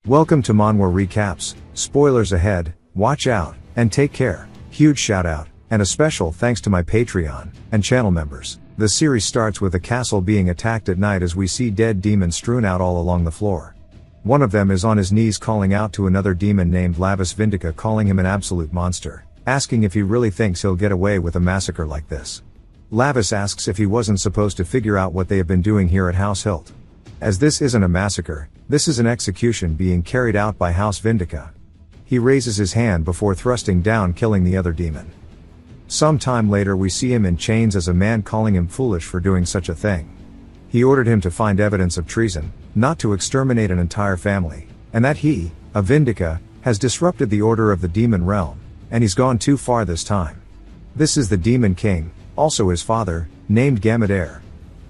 Welcome to Manhwa Recaps, spoilers ahead, watch out, and take care. Huge shout out, and a special thanks to my Patreon and channel members. The series starts with a castle being attacked at night as we see dead demons strewn out all along the floor. One of them is on his knees calling out to another demon named Lavis Vindica, calling him an absolute monster, asking if he really thinks he'll get away with a massacre like this. Lavis asks if he wasn't supposed to figure out what they have been doing here at House Hilt. As this isn't a massacre, this is an execution being carried out by House Vindica. He raises his hand before thrusting down, killing the other demon. Some time later we see him in chains as a man calling him foolish for doing such a thing. He ordered him to find evidence of treason, not to exterminate an entire family, and that he, a Vindica, has disrupted the order of the demon realm, and he's gone too far this time. This is the Demon King, also his father, named Gamadair.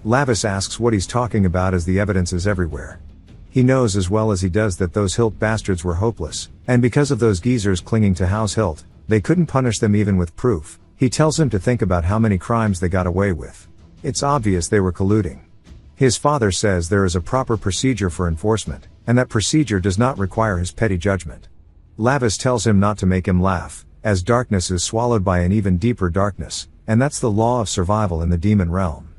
Lavis asks what he's talking about as the evidence is everywhere. He knows as well as he does that those Hilt bastards were hopeless, and because of those geezers clinging to House Hilt, they couldn't punish them even with proof. He tells him to think about how many crimes they got away with. It's obvious they were colluding. His father says there is a proper procedure for enforcement, and that procedure does not require his petty judgment. Lavis tells him not to make him laugh, as darkness is swallowed by an even deeper darkness, and that's the law of survival in the demon realm.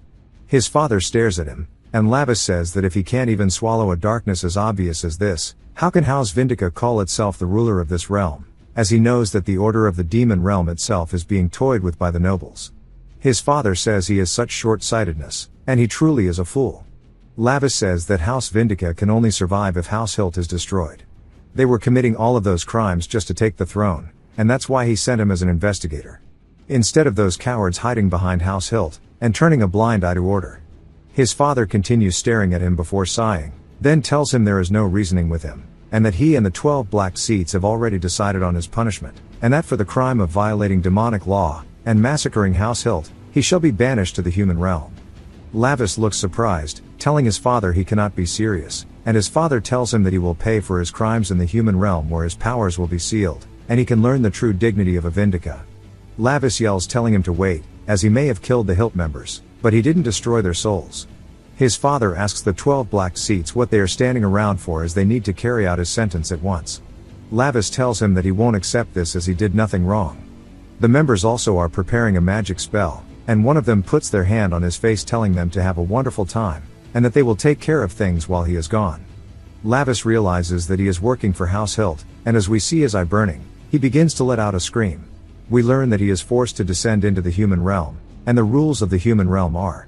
His father stares at him, and Lavis says that if he can't even swallow a darkness as obvious as this, how can House Vindica call itself the ruler of this realm, as he knows that the order of the demon realm itself is being toyed with by the nobles. His father says he has such short-sightedness, and he truly is a fool. Lavis says that House Vindica can only survive if House Hilt is destroyed. They were committing all of those crimes just to take the throne, and that's why he sent him as an investigator. Instead of those cowards hiding behind House Hilt, and turning a blind eye to order. His father continues staring at him before sighing, then tells him there is no reasoning with him, and that he and the 12 black seats have already decided on his punishment, and that for the crime of violating demonic law, and massacring House Hilt, he shall be banished to the human realm. Lavis looks surprised, telling his father he cannot be serious, and his father tells him that he will pay for his crimes in the human realm where his powers will be sealed, and he can learn the true dignity of a Vindica. Lavis yells, telling him to wait, as he may have killed the Hilt members, but he didn't destroy their souls. His father asks the 12 black seats what they are standing around for, as they need to carry out his sentence at once. Lavis tells him that he won't accept this as he did nothing wrong. The members also are preparing a magic spell, and one of them puts their hand on his face, telling them to have a wonderful time, and that they will take care of things while he is gone. Lavis realizes that he is working for House Hilt, and as we see his eye burning, he begins to let out a scream. We learn that he is forced to descend into the human realm, and the rules of the human realm are: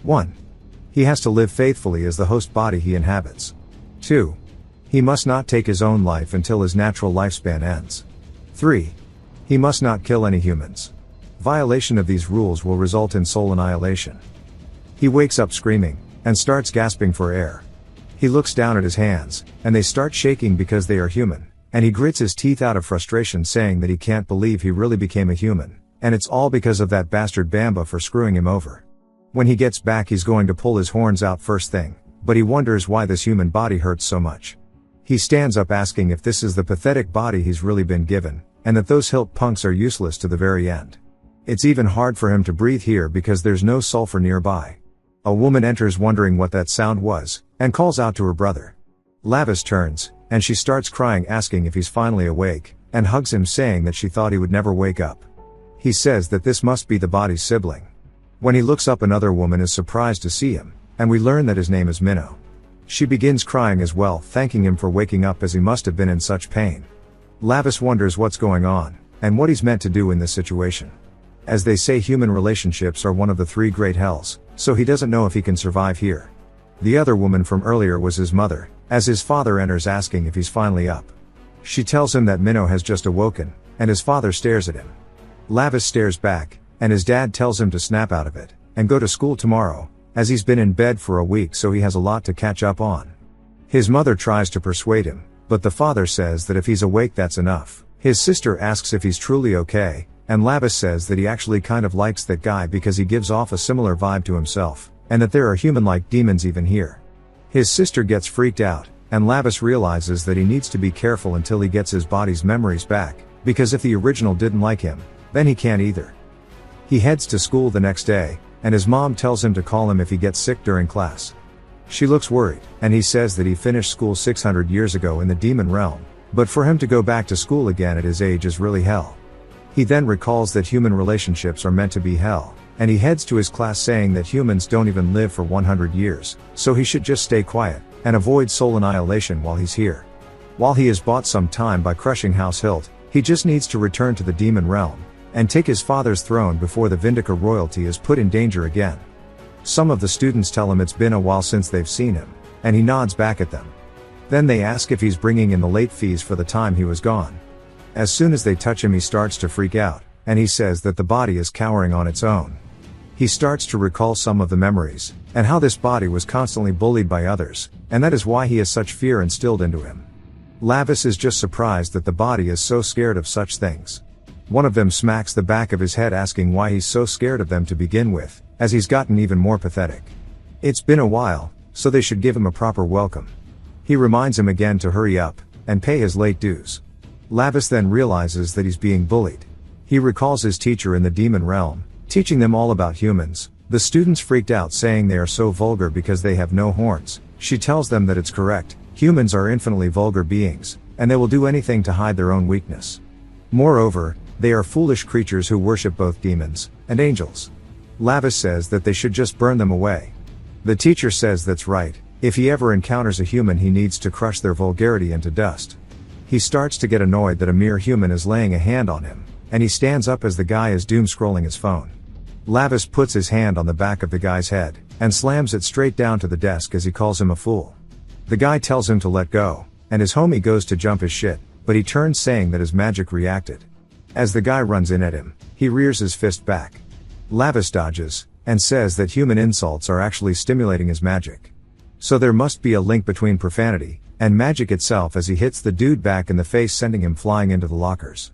1. He has to live faithfully as the host body he inhabits. 2. He must not take his own life until his natural lifespan ends. 3. He must not kill any humans. Violation of these rules will result in soul annihilation. He wakes up screaming, and starts gasping for air. He looks down at his hands, and they start shaking because they are human, and he grits his teeth out of frustration, saying that he can't believe he really became a human, and it's all because of that bastard Bamba for screwing him over. When he gets back he's going to pull his horns out first thing, but he wonders why this human body hurts so much. He stands up asking if this is the pathetic body he's really been given, and that those Hilt punks are useless to the very end. It's even hard for him to breathe here because there's no sulfur nearby. A woman enters wondering what that sound was, and calls out to her brother. Lavis turns, and she starts crying, asking if he's finally awake, and hugs him, saying that she thought he would never wake up. He says that this must be the body's sibling. When he looks up, another woman is surprised to see him, and we learn that his name is Minnow. She begins crying as well, thanking him for waking up as he must have been in such pain. Lavis wonders what's going on, and what he's meant to do in this situation. As they say, human relationships are one of the 3 great hells, so he doesn't know if he can survive here. The other woman from earlier was his mother, as his father enters asking if he's finally up. She tells him that Minnow has just awoken, and his father stares at him. Lavis stares back, and his dad tells him to snap out of it, and go to school tomorrow, as he's been in bed for a week, so he has a lot to catch up on. His mother tries to persuade him, but the father says that if he's awake that's enough. His sister asks if he's truly okay, and Lavis says that he actually kind of likes that guy because he gives off a similar vibe to himself, and that there are human-like demons even here. His sister gets freaked out, and Lavis realizes that he needs to be careful until he gets his body's memories back, because if the original didn't like him, then he can't either. He heads to school the next day, and his mom tells him to call him if he gets sick during class. She looks worried, and he says that he finished school 600 years ago in the demon realm, but for him to go back to school again at his age is really hell. He then recalls that human relationships are meant to be hell, and he heads to his class saying that humans don't even live for 100 years, so he should just stay quiet, and avoid soul annihilation while he's here. While he has bought some time by crushing House Hilt, he just needs to return to the demon realm, and take his father's throne before the Vindica royalty is put in danger again. Some of the students tell him it's been a while since they've seen him, and he nods back at them. Then they ask if he's bringing in the late fees for the time he was gone. As soon as they touch him he starts to freak out, and he says that the body is cowering on its own. He starts to recall some of the memories, and how this body was constantly bullied by others, and that is why he has such fear instilled into him. Lavis is just surprised that the body is so scared of such things. One of them smacks the back of his head asking why he's so scared of them to begin with, as he's gotten even more pathetic. It's been a while, so they should give him a proper welcome. He reminds him again to hurry up, and pay his late dues. Lavis then realizes that he's being bullied. He recalls his teacher in the demon realm, teaching them all about humans. The students freaked out saying they are so vulgar because they have no horns. She tells them that it's correct, humans are infinitely vulgar beings, and they will do anything to hide their own weakness. Moreover, they are foolish creatures who worship both demons and angels. Lavis says that they should just burn them away. The teacher says that's right, if he ever encounters a human he needs to crush their vulgarity into dust. He starts to get annoyed that a mere human is laying a hand on him, and he stands up as the guy is doom scrolling his phone. Lavis puts his hand on the back of the guy's head, and slams it straight down to the desk as he calls him a fool. The guy tells him to let go, and his homie goes to jump his shit, but he turns saying that his magic reacted. As the guy runs in at him, he rears his fist back. Lavis dodges, and says that human insults are actually stimulating his magic. So there must be a link between profanity and magic itself as he hits the dude back in the face sending him flying into the lockers.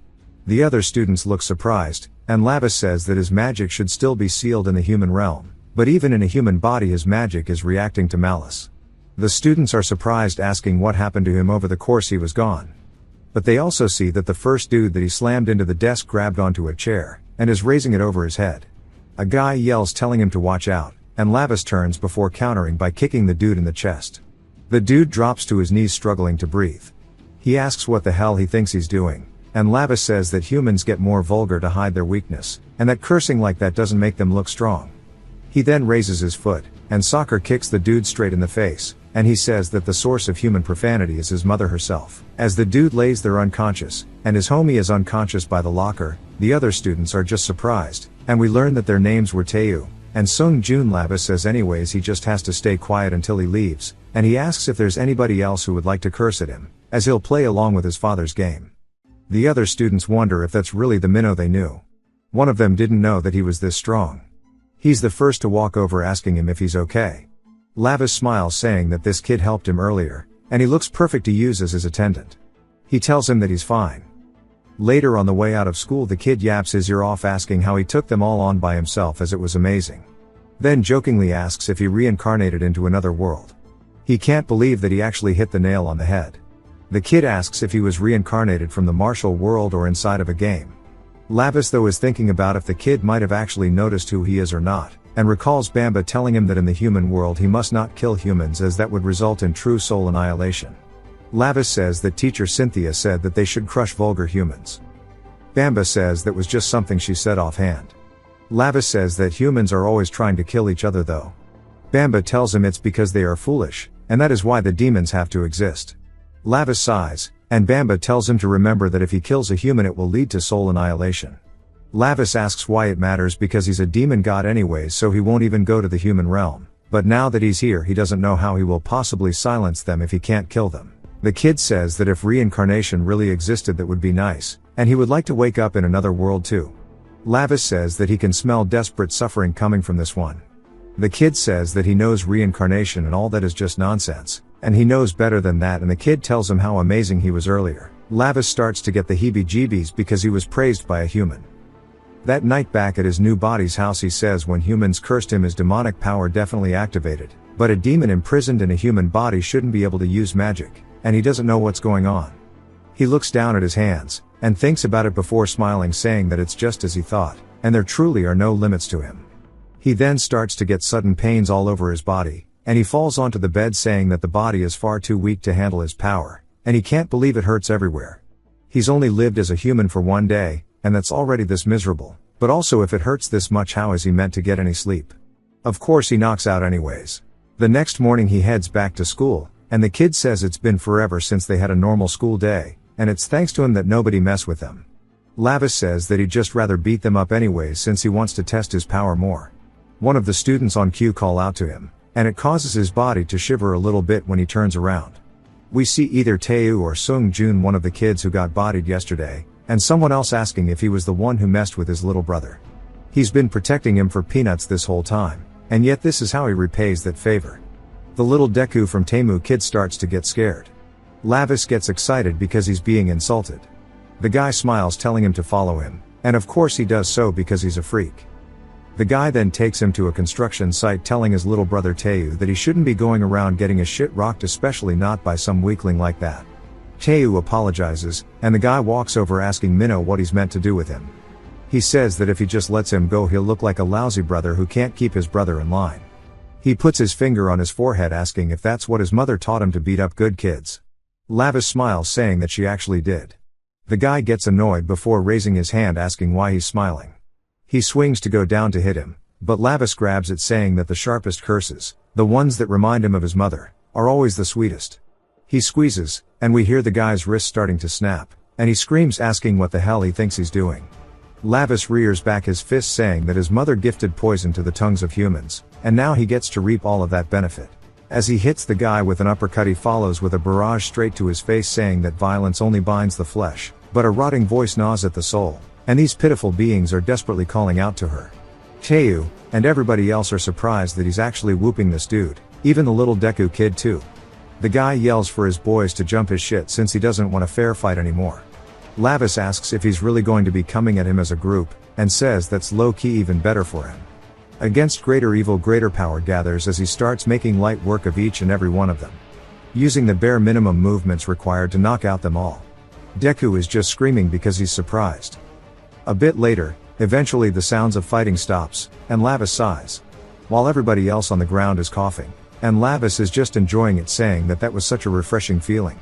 The other students look surprised, and Lavis says that his magic should still be sealed in the human realm, but even in a human body his magic is reacting to malice. The students are surprised asking what happened to him over the course he was gone. But they also see that the first dude that he slammed into the desk grabbed onto a chair, and is raising it over his head. A guy yells telling him to watch out, and Lavis turns before countering by kicking the dude in the chest. The dude drops to his knees struggling to breathe. He asks what the hell he thinks he's doing, and Lavis says that humans get more vulgar to hide their weakness, and that cursing like that doesn't make them look strong. He then raises his foot, and soccer kicks the dude straight in the face, and he says that the source of human profanity is his mother herself. As the dude lays there unconscious, and his homie is unconscious by the locker, the other students are just surprised, and we learn that their names were Taeyu and Sung Jun. Lavis says anyways he just has to stay quiet until he leaves, and he asks if there's anybody else who would like to curse at him, as he'll play along with his father's game. The other students wonder if that's really the minnow they knew. One of them didn't know that he was this strong. He's the first to walk over asking him if he's okay. Lavis smiles saying that this kid helped him earlier, and he looks perfect to use as his attendant. He tells him that he's fine. Later on the way out of school the kid yaps his ear off asking how he took them all on by himself as it was amazing. Then jokingly asks if he reincarnated into another world. He can't believe that he actually hit the nail on the head. The kid asks if he was reincarnated from the martial world or inside of a game. Lavis though is thinking about if the kid might have actually noticed who he is or not, and recalls Bamba telling him that in the human world he must not kill humans as that would result in true soul annihilation. Lavis says that teacher Cynthia said that they should crush vulgar humans. Bamba says that was just something she said offhand. Lavis says that humans are always trying to kill each other though. Bamba tells him it's because they are foolish, and that is why the demons have to exist. Lavis sighs, and Bamba tells him to remember that if he kills a human it will lead to soul annihilation. Lavis asks why it matters because he's a demon god anyways so he won't even go to the human realm, but now that he's here he doesn't know how he will possibly silence them if he can't kill them. The kid says that if reincarnation really existed that would be nice, and he would like to wake up in another world too. Lavis says that he can smell desperate suffering coming from this one. The kid says that he knows reincarnation and all that is just nonsense, and he knows better than that, and the kid tells him how amazing he was earlier. Lavis starts to get the heebie-jeebies because he was praised by a human. That night back at his new body's house he says when humans cursed him his demonic power definitely activated, but a demon imprisoned in a human body shouldn't be able to use magic, and he doesn't know what's going on. He looks down at his hands, and thinks about it before smiling saying that it's just as he thought, and there truly are no limits to him. He then starts to get sudden pains all over his body, and he falls onto the bed saying that the body is far too weak to handle his power, and he can't believe it hurts everywhere. He's only lived as a human for 1 day, and that's already this miserable, but also if it hurts this much, how is he meant to get any sleep? Of course he knocks out anyways. The next morning he heads back to school, and the kid says it's been forever since they had a normal school day, and it's thanks to him that nobody mess with them. Lavis says that he'd just rather beat them up anyways since he wants to test his power more. One of the students on cue call out to him, and it causes his body to shiver a little bit when he turns around. We see either Tae-woo or Sung Jun, one of the kids who got bodied yesterday, and someone else asking if he was the one who messed with his little brother. He's been protecting him for peanuts this whole time, and yet this is how he repays that favor. The little Deku from Taemu kid starts to get scared. Lavis gets excited because he's being insulted. The guy smiles, telling him to follow him, and of course he does so because he's a freak. The guy then takes him to a construction site, telling his little brother Tae-woo that he shouldn't be going around getting his shit rocked, especially not by some weakling like that. Tae-woo apologizes, and the guy walks over asking Minho what he's meant to do with him. He says that if he just lets him go, he'll look like a lousy brother who can't keep his brother in line. He puts his finger on his forehead, asking if that's what his mother taught him, to beat up good kids. Lavis smiles, saying that she actually did. The guy gets annoyed before raising his hand, asking why he's smiling. He swings to go down to hit him, but Lavis grabs it, saying that the sharpest curses, the ones that remind him of his mother, are always the sweetest. He squeezes, and we hear the guy's wrist starting to snap, and he screams, asking what the hell he thinks he's doing. Lavis rears back his fist, saying that his mother gifted poison to the tongues of humans, and now he gets to reap all of that benefit. As he hits the guy with an uppercut, he follows with a barrage straight to his face, saying that violence only binds the flesh, but a rotting voice gnaws at the soul, and these pitiful beings are desperately calling out to her. Tae-woo and everybody else are surprised that he's actually whooping this dude, even the little Deku kid too. The guy yells for his boys to jump his shit since he doesn't want a fair fight anymore. Lavis asks if he's really going to be coming at him as a group, and says that's low-key even better for him. Against greater evil, greater power gathers as he starts making light work of each and every one of them, using the bare minimum movements required to knock out them all. Deku is just screaming because he's surprised. A bit later, eventually the sounds of fighting stops, and Lavis sighs, while everybody else on the ground is coughing, and Lavis is just enjoying it, saying that was such a refreshing feeling.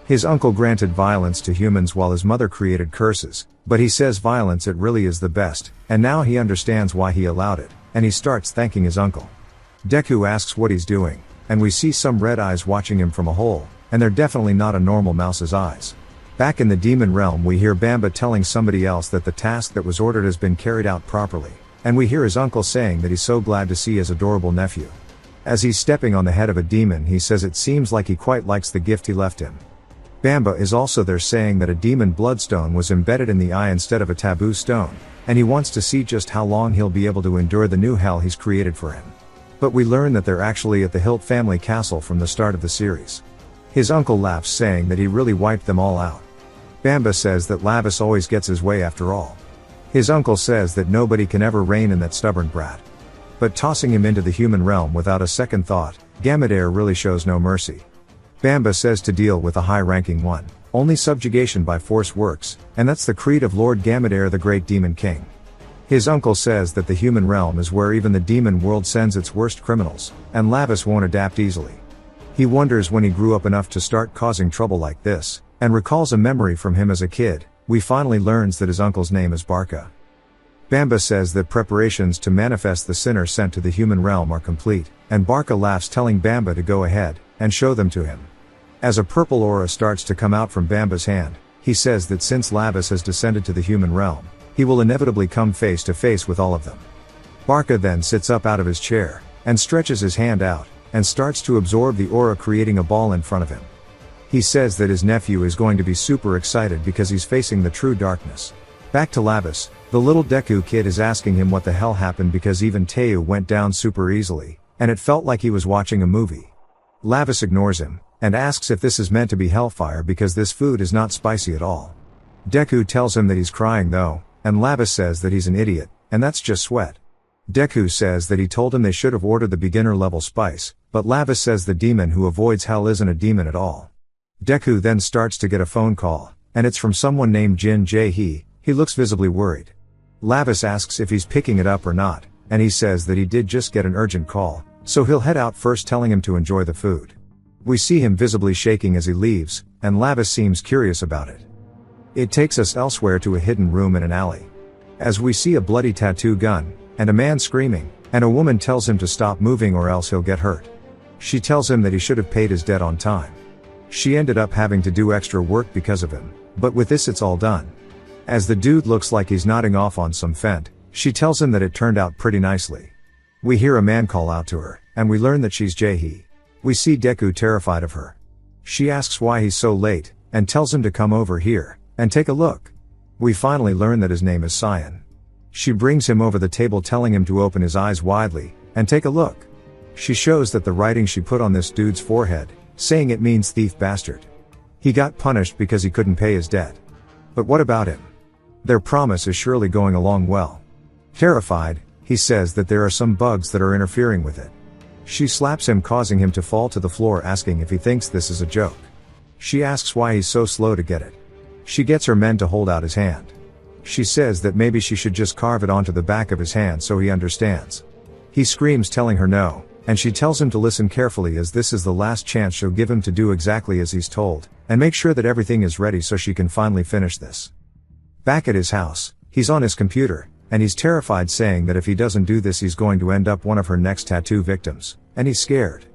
His uncle granted violence to humans while his mother created curses, but he says violence, it really is the best, and now he understands why he allowed it, and he starts thanking his uncle. Deku asks what he's doing, and we see some red eyes watching him from a hole, and they're definitely not a normal mouse's eyes. Back in the demon realm, we hear Bamba telling somebody else that the task that was ordered has been carried out properly, and we hear his uncle saying that he's so glad to see his adorable nephew. As he's stepping on the head of a demon, he says it seems like he quite likes the gift he left him. Bamba is also there, saying that a demon bloodstone was embedded in the eye instead of a taboo stone, and he wants to see just how long he'll be able to endure the new hell he's created for him. But we learn that they're actually at the Hilt family castle from the start of the series. His uncle laughs, saying that he really wiped them all out. Bamba says that Lavis always gets his way after all. His uncle says that nobody can ever reign in that stubborn brat. But tossing him into the human realm without a second thought, Gamadair really shows no mercy. Bamba says to deal with a high-ranking one, only subjugation by force works, and that's the creed of Lord Gamadair, the great demon king. His uncle says that the human realm is where even the demon world sends its worst criminals, and Lavis won't adapt easily. He wonders when he grew up enough to start causing trouble like this, and recalls a memory from him as a kid. We finally learns that his uncle's name is Barca. Bamba says that preparations to manifest the sinner sent to the human realm are complete, and Barca laughs, telling Bamba to go ahead and show them to him. As a purple aura starts to come out from Bamba's hand, he says that since Lavis has descended to the human realm, he will inevitably come face to face with all of them. Barca then sits up out of his chair, and stretches his hand out, and starts to absorb the aura, creating a ball in front of him. He says that his nephew is going to be super excited because he's facing the true darkness. Back to Lavis, the little Deku kid is asking him what the hell happened because even Tae-woo went down super easily, and it felt like he was watching a movie. Lavis ignores him, and asks if this is meant to be hellfire because this food is not spicy at all. Deku tells him that he's crying though, and Lavis says that he's an idiot, and that's just sweat. Deku says that he told him they should have ordered the beginner level spice, but Lavis says the demon who avoids hell isn't a demon at all. Deku then starts to get a phone call, and it's from someone named Jin Jae-hee. He looks visibly worried. Lavis asks if he's picking it up or not, and he says that he did just get an urgent call, So he'll head out first, telling him to enjoy the food. We see him visibly shaking as he leaves, and Lavis seems curious about it. It takes us elsewhere to a hidden room in an alley. As we see a bloody tattoo gun, and a man screaming, and a woman tells him to stop moving or else he'll get hurt. She tells him that he should have paid his debt on time. She ended up having to do extra work because of him, but with this it's all done. As the dude looks like he's nodding off on some fent, she tells him that it turned out pretty nicely. We hear a man call out to her, and we learn that she's Jae-hee. We see Deku terrified of her. She asks why he's so late, and tells him to come over here, and take a look. We finally learn that his name is Cyan. She brings him over the table telling him to open his eyes widely, and take a look. She shows that the writing she put on this dude's forehead, saying it means thief bastard. He got punished because he couldn't pay his debt. But what about him? Their promise is surely going along well. Terrified, he says that there are some bugs that are interfering with it. She slaps him, causing him to fall to the floor, asking if he thinks this is a joke. She asks why he's so slow to get it. She gets her men to hold out his hand. She says that maybe she should just carve it onto the back of his hand so he understands. He screams, telling her no, and she tells him to listen carefully, as this is the last chance she'll give him to do exactly as he's told, and make sure that everything is ready so she can finally finish this. Back at his house, he's on his computer, and he's terrified, saying that if he doesn't do this he's going to end up one of her next tattoo victims, and he's scared.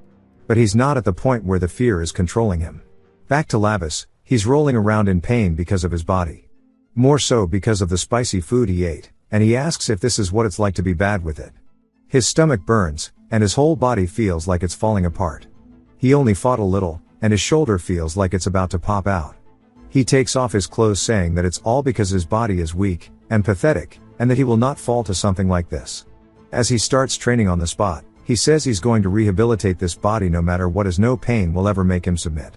But he's not at the point where the fear is controlling him. Back to Lavis, he's rolling around in pain because of his body. More so because of the spicy food he ate, and he asks if this is what it's like to be bad with it. His stomach burns, and his whole body feels like it's falling apart. He only fought a little, and his shoulder feels like it's about to pop out. He takes off his clothes, saying that it's all because his body is weak and pathetic, and that he will not fall to something like this. As he starts training on the spot, he says he's going to rehabilitate this body no matter what, as no pain will ever make him submit.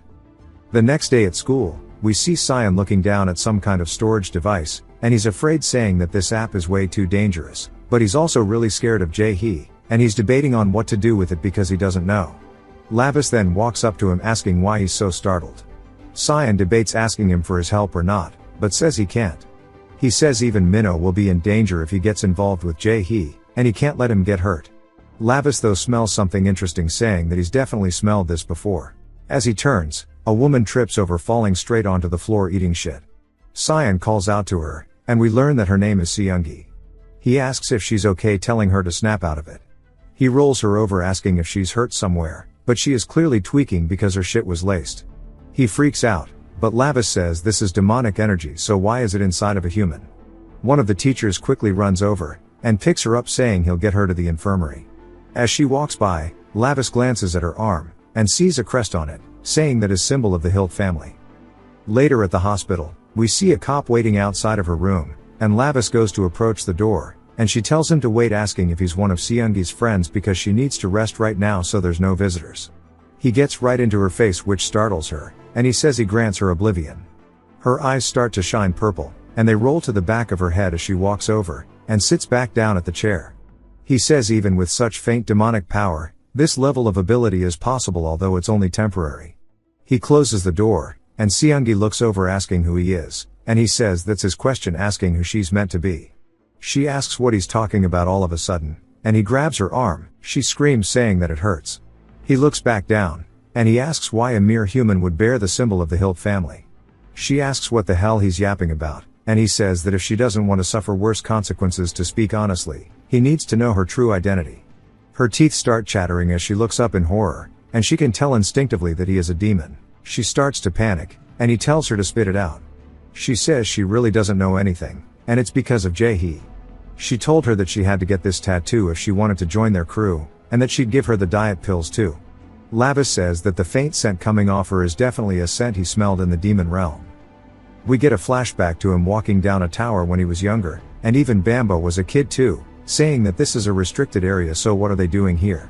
The next day at school, we see Cyan looking down at some kind of storage device, and he's afraid, saying that this app is way too dangerous, but he's also really scared of Jae-hee, and he's debating on what to do with it because he doesn't know. Lavis then walks up to him, asking why he's so startled. Cyan debates asking him for his help or not, but says he can't. He says even Minho will be in danger if he gets involved with Jae-hee, and he can't let him get hurt. Lavis though smells something interesting, saying that he's definitely smelled this before. As he turns, a woman trips over, falling straight onto the floor eating shit. Cyan calls out to her, and we learn that her name is Seunggi. He asks if she's okay, telling her to snap out of it. He rolls her over, asking if she's hurt somewhere, but she is clearly tweaking because her shit was laced. He freaks out, but Lavis says this is demonic energy, so why is it inside of a human? One of the teachers quickly runs over, and picks her up, saying he'll get her to the infirmary. As she walks by, Lavis glances at her arm, and sees a crest on it, saying that is symbol of the Hilt family. Later at the hospital, we see a cop waiting outside of her room, and Lavis goes to approach the door, and she tells him to wait, asking if he's one of Seunggi's friends because she needs to rest right now so there's no visitors. He gets right into her face, which startles her, and he says he grants her oblivion. Her eyes start to shine purple, and they roll to the back of her head as she walks over, and sits back down at the chair. He says even with such faint demonic power, this level of ability is possible, although it's only temporary. He closes the door, and Seunggi looks over, asking who he is, and he says that's his question, asking who she's meant to be. She asks what he's talking about all of a sudden, and he grabs her arm. She screams, saying that it hurts. He looks back down, and he asks why a mere human would bear the symbol of the Hilt family. She asks what the hell he's yapping about, and he says that if she doesn't want to suffer worse consequences, to speak honestly, he needs to know her true identity. Her teeth start chattering as she looks up in horror, and she can tell instinctively that he is a demon. She starts to panic, and he tells her to spit it out. She says she really doesn't know anything, and it's because of Jae-hee. She told her that she had to get this tattoo if she wanted to join their crew, and that she'd give her the diet pills too. Lavis says that the faint scent coming off her is definitely a scent he smelled in the demon realm. We get a flashback to him walking down a tower when he was younger, and even Bamba was a kid too, saying that this is a restricted area, so what are they doing here?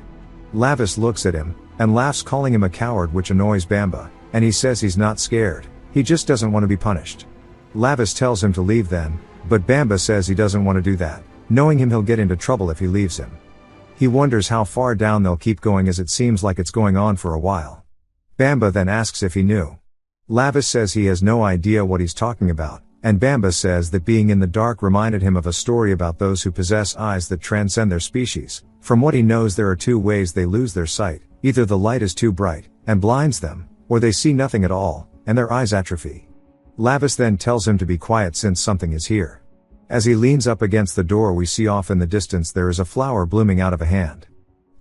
Lavis looks at him, and laughs, calling him a coward, which annoys Bamba, and he says he's not scared, he just doesn't want to be punished. Lavis tells him to leave then, but Bamba says he doesn't want to do that, knowing him he'll get into trouble if he leaves him. He wonders how far down they'll keep going, as it seems like it's going on for a while. Bamba then asks if he knew. Lavis says he has no idea what he's talking about, and Bamba says that being in the dark reminded him of a story about those who possess eyes that transcend their species. From what he knows, there are two ways they lose their sight: either the light is too bright and blinds them, or they see nothing at all, and their eyes atrophy. Lavis then tells him to be quiet since something is here. As he leans up against the door, we see off in the distance there is a flower blooming out of a hand.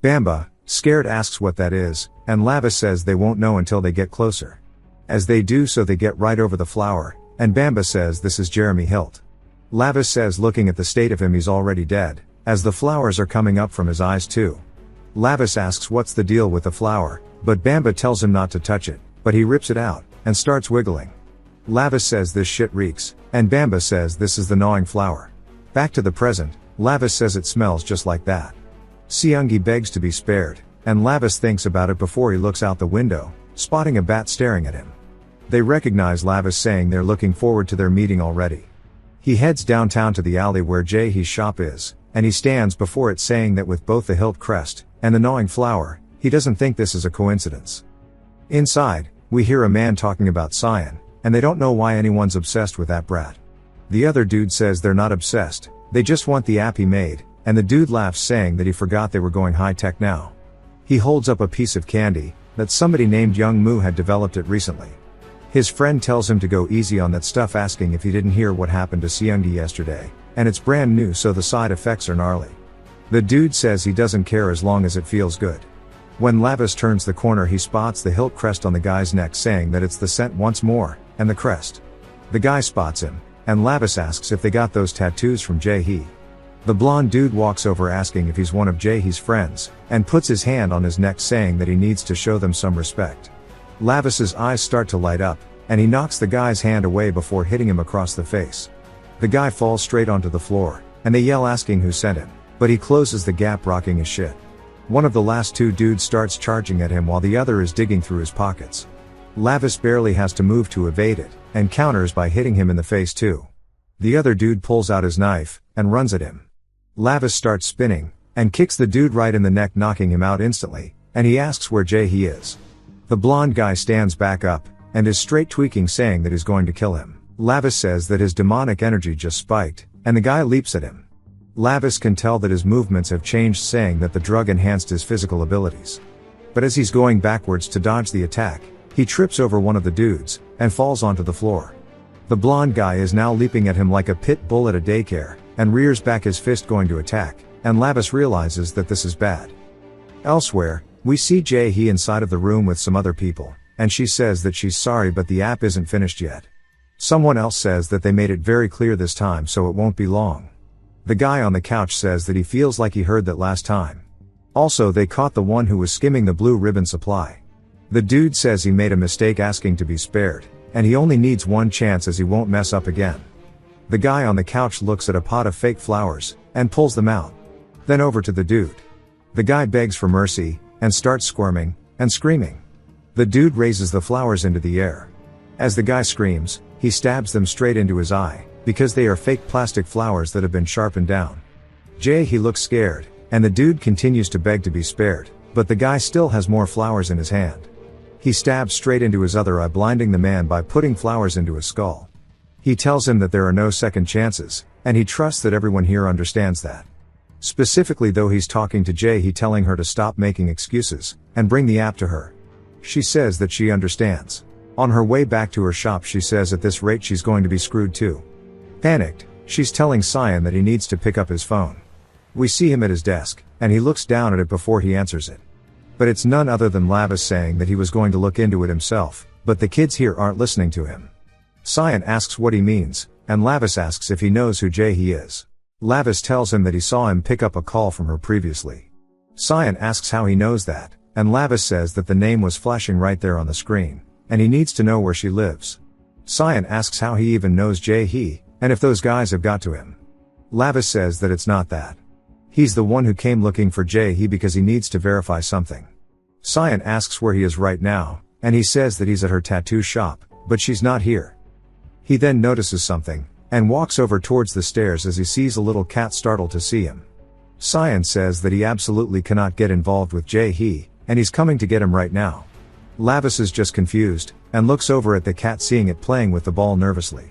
Bamba, scared, asks what that is, and Lavis says they won't know until they get closer. As they do so, they get right over the flower, and Bamba says this is Jeremy Hilt. Lavis says looking at the state of him he's already dead, as the flowers are coming up from his eyes too. Lavis asks what's the deal with the flower, but Bamba tells him not to touch it, but he rips it out, and starts wiggling. Lavis says this shit reeks, and Bamba says this is the gnawing flower. Back to the present, Lavis says it smells just like that. Seunggi begs to be spared, and Lavis thinks about it before he looks out the window, spotting a bat staring at him. They recognize Lavis, saying they're looking forward to their meeting already. He heads downtown to the alley where Jae-hee's shop is, and he stands before it, saying that with both the hilt crest and the gnawing flower, he doesn't think this is a coincidence. Inside, we hear a man talking about Cyan, and they don't know why anyone's obsessed with that brat. The other dude says they're not obsessed, they just want the app he made, and the dude laughs, saying that he forgot they were going high-tech now. He holds up a piece of candy that somebody named Young Moo had developed it recently. His friend tells him to go easy on that stuff, asking if he didn't hear what happened to Seunggi yesterday, and it's brand new so the side effects are gnarly. The dude says he doesn't care as long as it feels good. When Lavis turns the corner, he spots the hilt crest on the guy's neck, saying that it's the scent once more, and the crest. The guy spots him, and Lavis asks if they got those tattoos from Jae-hee. The blonde dude walks over asking if he's one of Jae-hee's friends, and puts his hand on his neck, saying that he needs to show them some respect. Lavis's eyes start to light up, and he knocks the guy's hand away before hitting him across the face. The guy falls straight onto the floor, and they yell asking who sent him, but he closes the gap, rocking his shit. One of the last two dudes starts charging at him while the other is digging through his pockets. Lavis barely has to move to evade it, and counters by hitting him in the face too. The other dude pulls out his knife, and runs at him. Lavis starts spinning, and kicks the dude right in the neck, knocking him out instantly, and he asks where Jae-hee is. The blonde guy stands back up, and is straight tweaking, saying that he's going to kill him. Lavis says that his demonic energy just spiked, and the guy leaps at him. Lavis can tell that his movements have changed, saying that the drug enhanced his physical abilities. But as he's going backwards to dodge the attack, he trips over one of the dudes, and falls onto the floor. The blonde guy is now leaping at him like a pit bull at a daycare, and rears back his fist, going to attack, and Lavis realizes that this is bad. Elsewhere, we see Jae-hee inside of the room with some other people, and she says that she's sorry but the app isn't finished yet. Someone else says that they made it very clear this time so it won't be long. The guy on the couch says that he feels like he heard that last time. Also, they caught the one who was skimming the blue ribbon supply. The dude says he made a mistake asking to be spared, and he only needs one chance as he won't mess up again. The guy on the couch looks at a pot of fake flowers, and pulls them out. Then over to the dude. The guy begs for mercy, and starts squirming, and screaming. The dude raises the flowers into the air. As the guy screams, he stabs them straight into his eye, because they are fake plastic flowers that have been sharpened down. Jae-hee looks scared, and the dude continues to beg to be spared, but the guy still has more flowers in his hand. He stabs straight into his other eye, blinding the man by putting flowers into his skull. He tells him that there are no second chances, and he trusts that everyone here understands that. Specifically though, he's talking to Jae-hee, telling her to stop making excuses, and bring the app to her. She says that she understands. On her way back to her shop, she says at this rate she's going to be screwed too. Panicked, she's telling Cyan that he needs to pick up his phone. We see him at his desk, and he looks down at it before he answers it. But it's none other than Lavis, saying that he was going to look into it himself, but the kids here aren't listening to him. Cyan asks what he means, and Lavis asks if he knows who Jae-hee is. Lavis tells him that he saw him pick up a call from her previously. Cyan asks how he knows that, and Lavis says that the name was flashing right there on the screen, and he needs to know where she lives. Cyan asks how he even knows Jae-hee, and if those guys have got to him. Lavis says that it's not that. He's the one who came looking for Jae-hee because he needs to verify something. Cyan asks where he is right now, and he says that he's at her tattoo shop, but she's not here. He then notices something, and walks over towards the stairs as he sees a little cat startled to see him. Cyan says that he absolutely cannot get involved with Jae-hee, and he's coming to get him right now. Lavis is just confused, and looks over at the cat, seeing it playing with the ball nervously.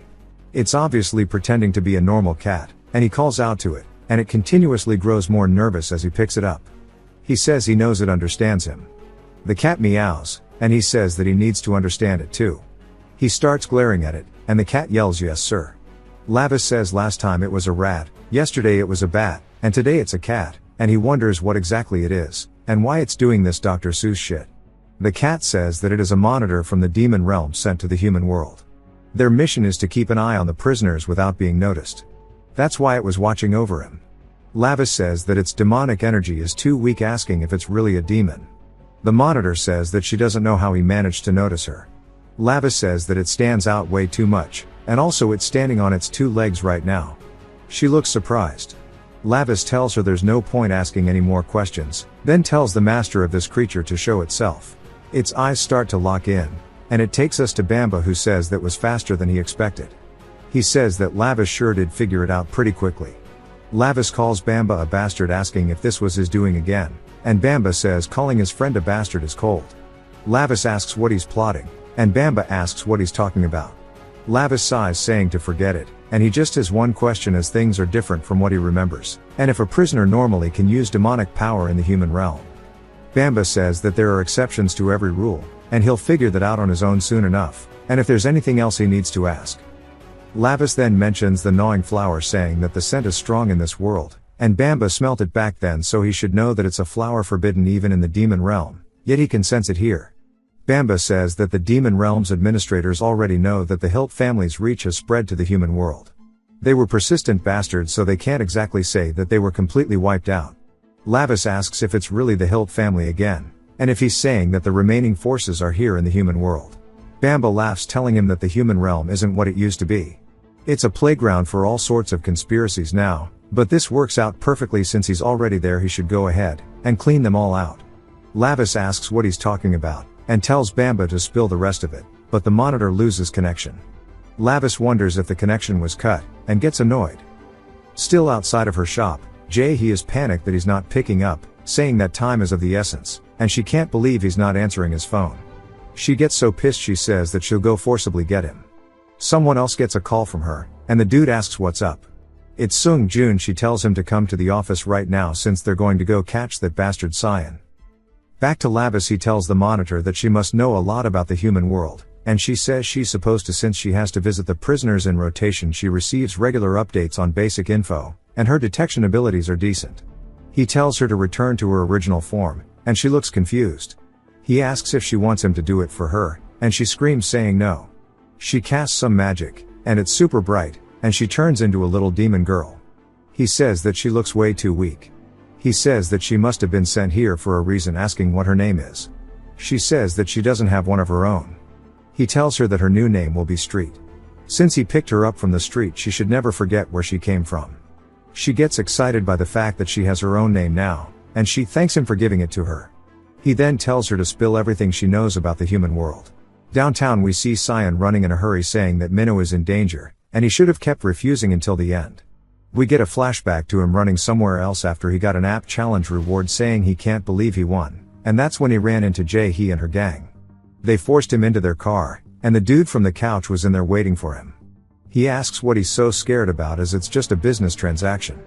It's obviously pretending to be a normal cat, and he calls out to it, and it continuously grows more nervous as he picks it up. He says he knows it understands him. The cat meows, and he says that he needs to understand it too. He starts glaring at it, and the cat yells, "Yes, sir." Lavis says last time it was a rat, yesterday it was a bat, and today it's a cat, and he wonders what exactly it is, and why it's doing this Dr. Seuss shit. The cat says that it is a monitor from the demon realm sent to the human world. Their mission is to keep an eye on the prisoners without being noticed. That's why it was watching over him. Lavis says that its demonic energy is too weak, asking if it's really a demon. The monitor says that she doesn't know how he managed to notice her. Lavis says that it stands out way too much, and also it's standing on its 2 legs right now. She looks surprised. Lavis tells her there's no point asking any more questions, then tells the master of this creature to show itself. Its eyes start to lock in, and it takes us to Bamba, who says that was faster than he expected. He says that Lavis sure did figure it out pretty quickly. Lavis calls Bamba a bastard, asking if this was his doing again, and Bamba says calling his friend a bastard is cold. Lavis asks what he's plotting, and Bamba asks what he's talking about. Lavis sighs, saying to forget it, and he just has one question, as things are different from what he remembers, and if a prisoner normally can use demonic power in the human realm. Bamba says that there are exceptions to every rule, and he'll figure that out on his own soon enough, and if there's anything else he needs to ask. Lavis then mentions the gnawing flower, saying that the scent is strong in this world, and Bamba smelt it back then, so he should know that it's a flower forbidden even in the demon realm, yet he can sense it here. Bamba says that the demon realm's administrators already know that the Hilt family's reach has spread to the human world. They were persistent bastards, so they can't exactly say that they were completely wiped out. Lavis asks if it's really the Hilt family again, and if he's saying that the remaining forces are here in the human world. Bamba laughs, telling him that the human realm isn't what it used to be. It's a playground for all sorts of conspiracies now, but this works out perfectly since he's already there. He should go ahead and clean them all out. Lavis asks what he's talking about, and tells Bamba to spill the rest of it, but the monitor loses connection. Lavis wonders if the connection was cut, and gets annoyed. Still outside of her shop, He is panicked that he's not picking up, saying that time is of the essence, and she can't believe he's not answering his phone. She gets so pissed she says that she'll go forcibly get him. Someone else gets a call from her, and the dude asks what's up. It's Sung Jun. She tells him to come to the office right now since they're going to go catch that bastard Cyan. Back to Lavis, he tells the monitor that she must know a lot about the human world, and she says she's supposed to since she has to visit the prisoners in rotation. She receives regular updates on basic info, and her detection abilities are decent. He tells her to return to her original form, and she looks confused. He asks if she wants him to do it for her, and she screams, saying no. She casts some magic, and it's super bright, and she turns into a little demon girl. He says that she looks way too weak. He says that she must have been sent here for a reason, asking what her name is. She says that she doesn't have one of her own. He tells her that her new name will be Street. Since he picked her up from the street, she should never forget where she came from. She gets excited by the fact that she has her own name now, and she thanks him for giving it to her. He then tells her to spill everything she knows about the human world. Downtown we see Cyan running in a hurry, saying that Minnow is in danger, and he should have kept refusing until the end. We get a flashback to him running somewhere else after he got an app challenge reward, saying he can't believe he won, and that's when he ran into He and her gang. They forced him into their car, and the dude from the couch was in there waiting for him. He asks what he's so scared about, as it's just a business transaction.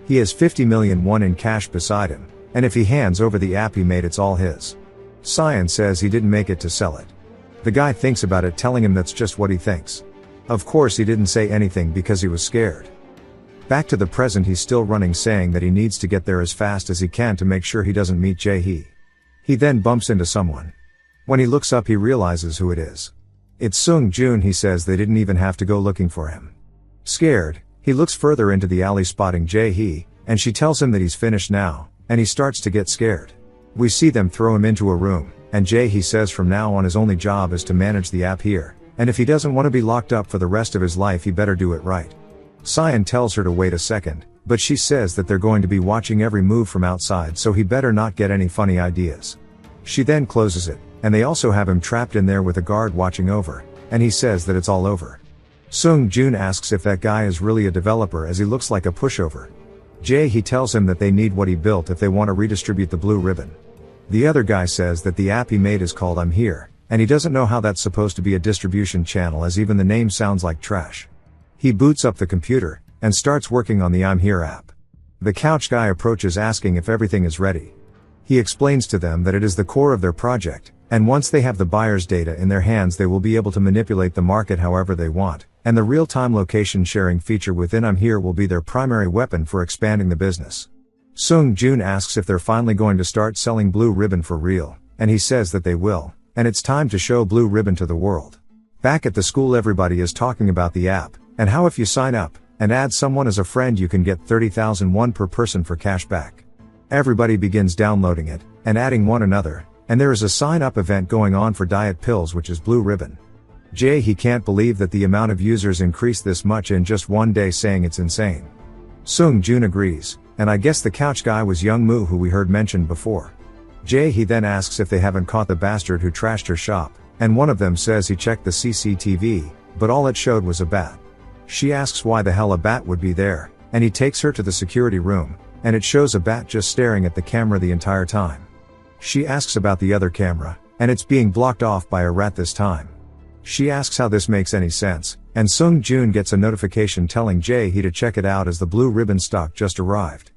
He has 50 million won in cash beside him, and if he hands over the app he made, it's all his. Cyan says he didn't make it to sell it. The guy thinks about it, telling him that's just what he thinks. Of course he didn't say anything because he was scared. Back to the present, he's still running, saying that he needs to get there as fast as he can to make sure he doesn't meet He. He then bumps into someone. When he looks up, he realizes who it is. It's Sung Jun. He says they didn't even have to go looking for him. Scared, he looks further into the alley, spotting He, and she tells him that he's finished now, and he starts to get scared. We see them throw him into a room, and He says from now on his only job is to manage the app here, and if he doesn't want to be locked up for the rest of his life, he better do it right. Cyan tells her to wait a second, but she says that they're going to be watching every move from outside, so he better not get any funny ideas. She then closes it, and they also have him trapped in there with a guard watching over, and he says that it's all over. Sung Jun asks if that guy is really a developer, as he looks like a pushover. He tells him that they need what he built if they want to redistribute the blue ribbon. The other guy says that the app he made is called I'm Here, and he doesn't know how that's supposed to be a distribution channel, as even the name sounds like trash. He boots up the computer, and starts working on the I'm Here app. The couch guy approaches asking if everything is ready. He explains to them that it is the core of their project, and once they have the buyer's data in their hands they will be able to manipulate the market however they want, and the real-time location sharing feature within I'm Here will be their primary weapon for expanding the business. Sung Joon asks if they're finally going to start selling Blue Ribbon for real, and he says that they will, and it's time to show Blue Ribbon to the world. Back at the school everybody is talking about the app, and how if you sign up, and add someone as a friend you can get 30,000 won per person for cash back. Everybody begins downloading it, and adding one another, and there is a sign-up event going on for diet pills which is Blue Ribbon. He can't believe that the amount of users increased this much in just one day, saying it's insane. Sung Joon agrees, and I guess the couch guy was Young Moo who we heard mentioned before. He then asks if they haven't caught the bastard who trashed her shop, and one of them says he checked the CCTV, but all it showed was a bat. She asks why the hell a bat would be there, and he takes her to the security room, and it shows a bat just staring at the camera the entire time. She asks about the other camera, and it's being blocked off by a rat this time. She asks how this makes any sense, and Sung Joon gets a notification telling he to check it out as the Blue Ribbon stock just arrived.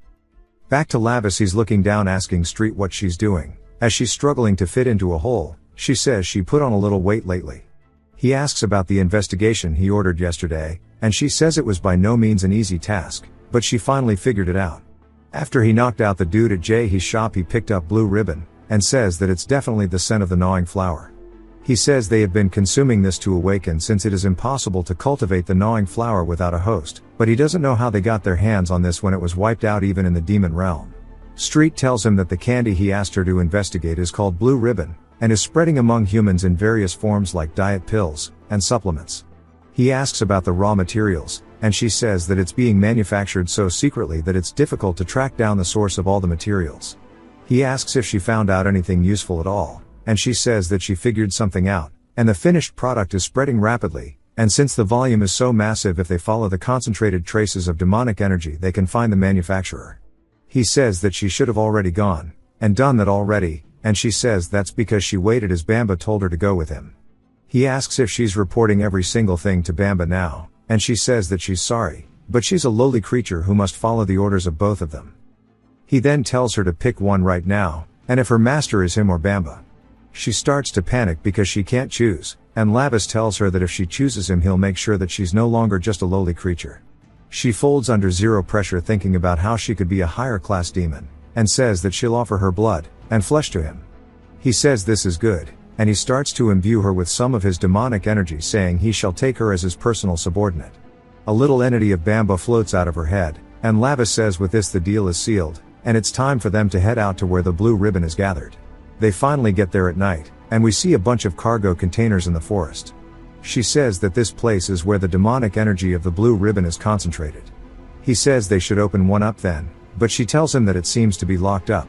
Back to Lavis, he's looking down asking Street what she's doing. As she's struggling to fit into a hole, she says she put on a little weight lately. He asks about the investigation he ordered yesterday, and she says it was by no means an easy task, but she finally figured it out. After he knocked out the dude at He's shop he picked up Blue Ribbon, and says that it's definitely the scent of the gnawing flower. He says they have been consuming this to awaken since it is impossible to cultivate the gnawing flower without a host, but he doesn't know how they got their hands on this when it was wiped out even in the demon realm. Street tells him that the candy he asked her to investigate is called Blue Ribbon, and is spreading among humans in various forms like diet pills, and supplements. He asks about the raw materials, and she says that it's being manufactured so secretly that it's difficult to track down the source of all the materials. He asks if she found out anything useful at all, and she says that she figured something out, and the finished product is spreading rapidly, and since the volume is so massive if they follow the concentrated traces of demonic energy they can find the manufacturer. He says that she should have already gone, and done that already, and she says that's because she waited as Bamba told her to go with him. He asks if she's reporting every single thing to Bamba now, and she says that she's sorry, but she's a lowly creature who must follow the orders of both of them. He then tells her to pick one right now, and if her master is him or Bamba. She starts to panic because she can't choose, and Lavis tells her that if she chooses him he'll make sure that she's no longer just a lowly creature. She folds under zero pressure thinking about how she could be a higher class demon, and says that she'll offer her blood and flesh to him. He says this is good, and he starts to imbue her with some of his demonic energy, saying he shall take her as his personal subordinate. A little entity of Bamba floats out of her head, and Lavis says with this the deal is sealed, and it's time for them to head out to where the Blue Ribbon is gathered. They finally get there at night, and we see a bunch of cargo containers in the forest. She says that this place is where the demonic energy of the Blue Ribbon is concentrated. He says they should open one up then, but she tells him that it seems to be locked up.